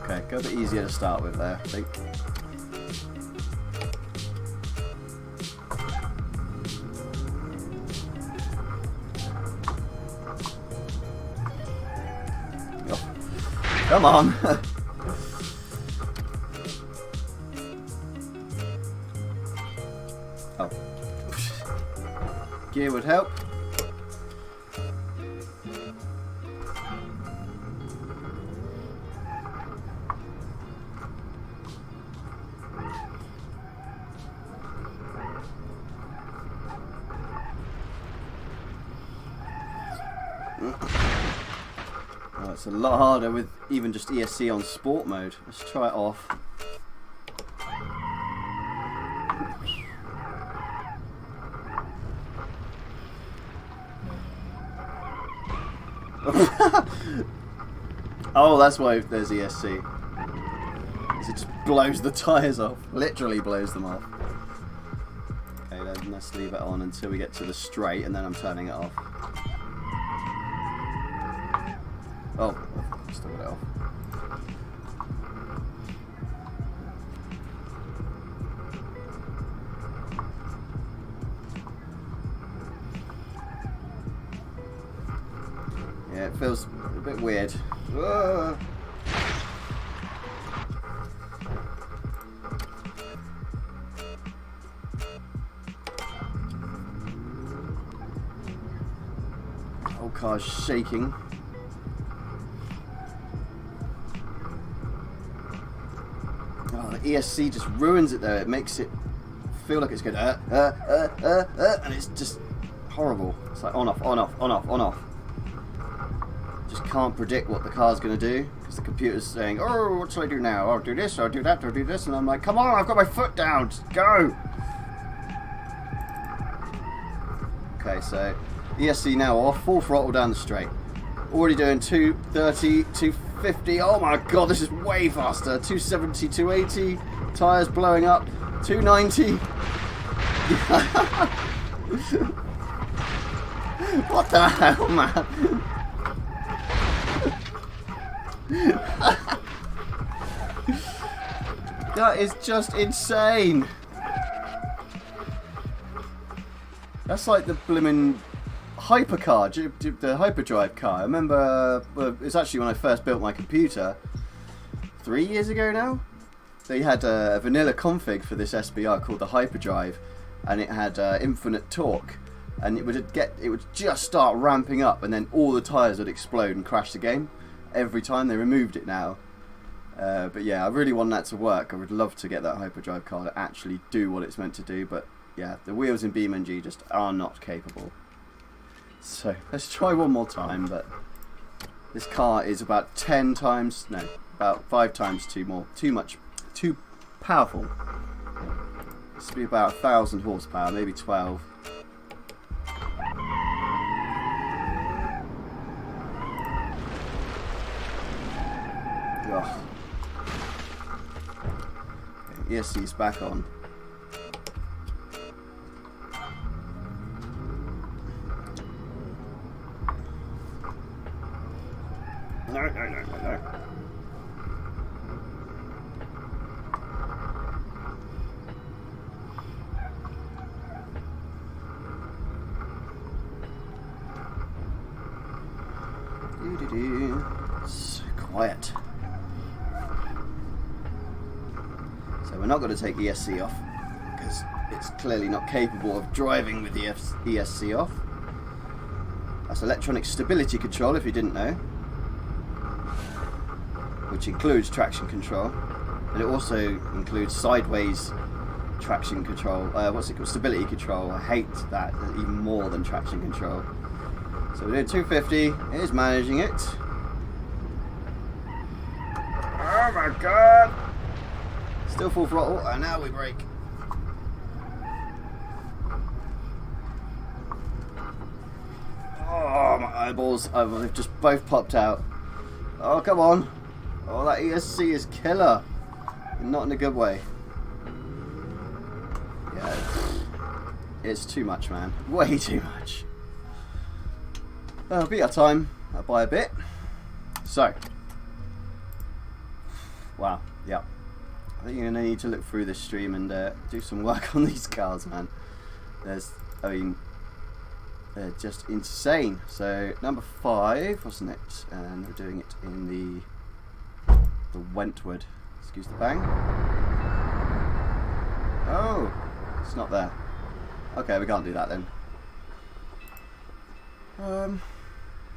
Okay, go a bit easier to start with there, I think. Come on! Oh. Gear would help. It's a lot harder with even just ESC on sport mode. Let's try it off. Oh, that's why there's ESC. It just blows the tyres off. Literally blows them off. Okay, then let's leave it on until we get to the straight, and then I'm turning it off. Oh, I've still got it off. Yeah, it feels a bit weird. Whoa. Whole car's shaking. ESC just ruins it though. It makes it feel like it's going and it's just horrible. It's like on off, on off, on off, on off. Just can't predict what the car's going to do because the computer's saying, oh, what should I do now? I'll do this, I'll do that, I'll do this, and I'm like, come on, I've got my foot down, just go. Okay, so ESC now off, full throttle down the straight. Already doing 230, 250. Oh my god, this is way faster. 270, 280. Tyres blowing up. 290. What the hell, man? That is just insane. That's like the blimmin' hypercar, the hyperdrive car. I remember it's actually when I first built my computer 3 years ago now. They had a vanilla config for this SBR called the hyperdrive, and it had infinite torque, and it would just start ramping up, and then all the tires would explode and crash the game every time. They removed it now, but yeah, I really want that to work. I would love to get that hyperdrive car to actually do what it's meant to do, but yeah, the wheels in BeamNG just are not capable. So let's try one more time, but this car is about about 5 times too powerful. This would be about 1,000 horsepower, maybe 12. Ugh. Okay, ESC's back on. No. It's quiet. So we're not going to take ESC off because it's clearly not capable of driving with the ESC off. That's electronic stability control, if you didn't know, which includes traction control, and it also includes sideways traction control. What's it called? Stability control. I hate that even more than traction control. So we're doing 250. It is managing it. Oh my god! Still full throttle, and now we brake. Oh, my eyeballs! They've just both popped out. Oh, come on! Oh, that ESC is killer. Not in a good way. Yeah, it's too much, man. Way too much. It'll be our time by a bit. So, wow, yeah. I think you're going to need to look through this stream and do some work on these cars, man. They're just insane. So, number 5, wasn't it? And we're doing it in the Wentworth. Excuse the bang. Oh, it's not there. Okay, we can't do that then.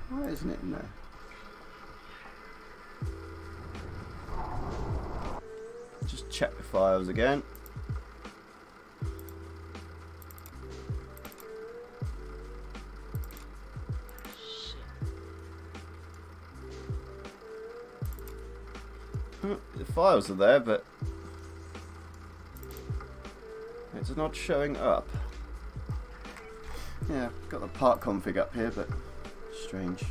Why isn't it in there? Just check the files again. The files are there, but it's not showing up. Yeah, got the part config up here, but strange.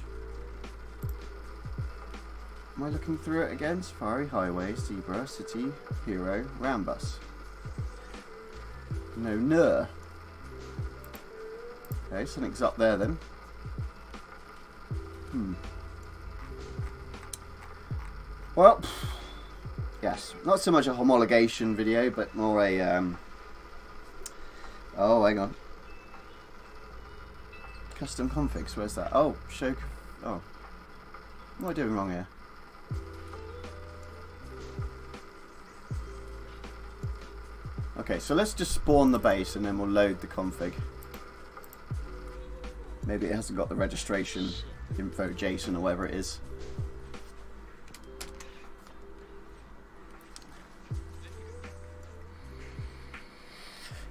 Am I looking through it again? Safari, Highway, Zebra, City, Hero, Rambus. No, Nur. Okay, something's up there then. Well, yes, not so much a homologation video, but more a oh, hang on. Custom configs, where's that? Oh, show. Oh, what am I doing wrong here? Okay, so let's just spawn the base and then we'll load the config. Maybe it hasn't got the registration info JSON or whatever it is.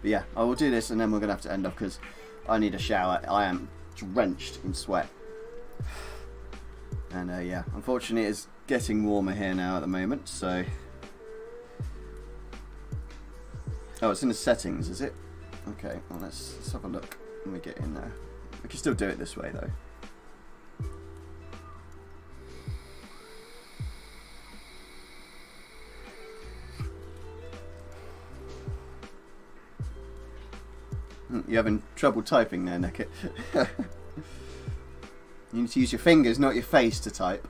But yeah, I will do this and then we're going to have to end off because I need a shower. I am drenched in sweat. And yeah, unfortunately it's getting warmer here now at the moment, so... Oh, it's in the settings, is it? Okay, well let's have a look when we get in there. We can still do it this way though. You're having trouble typing there, Nekkit. You need to use your fingers, not your face, to type.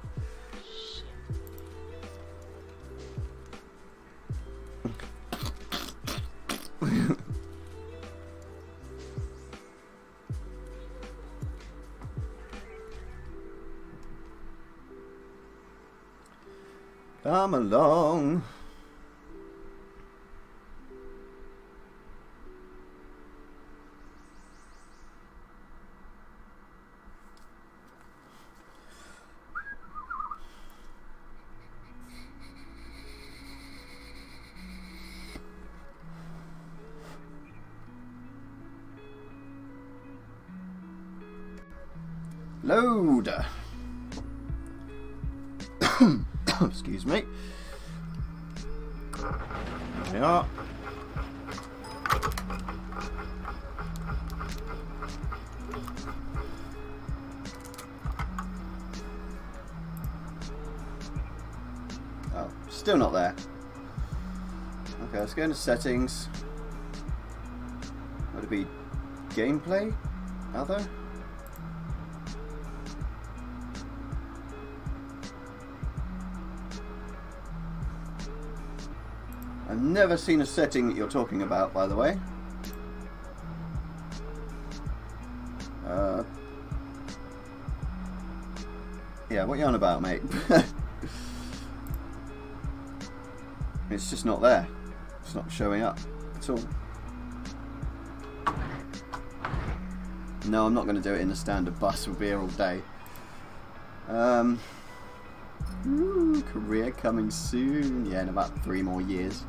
Come along. Load. Excuse me. There we are. Oh, still not there. Okay, let's go into settings. Would it be gameplay? Other? I've never seen a setting that you're talking about, by the way. Yeah, what are you on about, mate? It's just not there. It's not showing up at all. No, I'm not going to do it in the standard bus. We'll be here all day. Career coming soon. Yeah, in about 3 more years.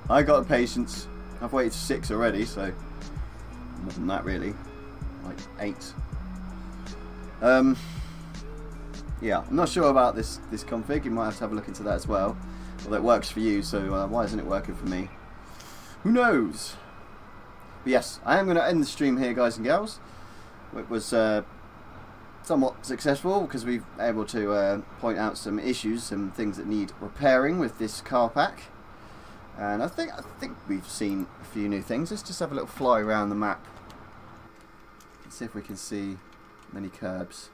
I got the patience. I've waited 6 already, so more than that really. Like 8. Yeah, I'm not sure about this config. You might have to have a look into that as well. Well, it works for you, so why isn't it working for me? Who knows? But yes, I am going to end the stream here, guys and gals. It was somewhat successful because we've been able to point out some issues, some things that need repairing with this car pack. And I think we've seen a few new things. Let's just have a little fly around the map. Let's see if we can see many curbs.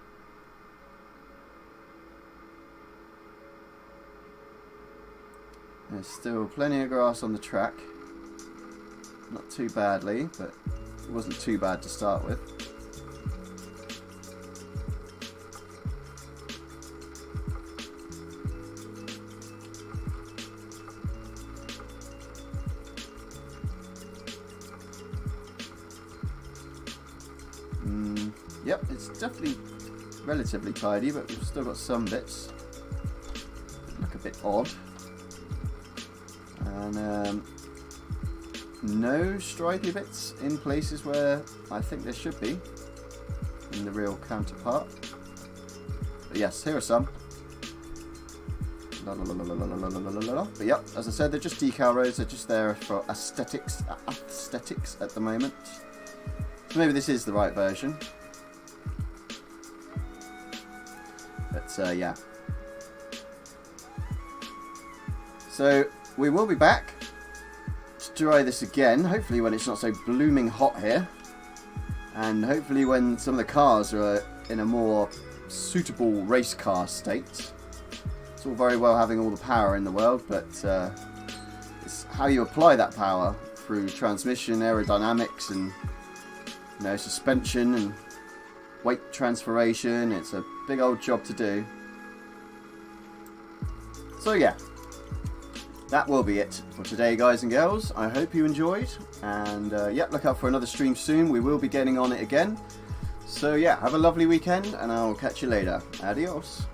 There's still plenty of grass on the track. Not too badly, but it wasn't too bad to start with. Yep, it's definitely relatively tidy, but we've still got some bits that look a bit odd. And no stripy bits in places where I think there should be in the real counterpart. But yes, here are some. But yep, as I said, they're just decal roads. They're just there for aesthetics at the moment. So maybe this is the right version. But yeah. So we will be back to try this again, hopefully when it's not so blooming hot here, and hopefully when some of the cars are in a more suitable race car state. It's all very well having all the power in the world, but it's how you apply that power through transmission, aerodynamics, and suspension and weight transferation. It's a big old job to do. So yeah, that will be it for today, guys and girls. I hope you enjoyed, and yeah, look out for another stream soon. We will be getting on it again. So yeah, have a lovely weekend, and I'll catch you later. Adios.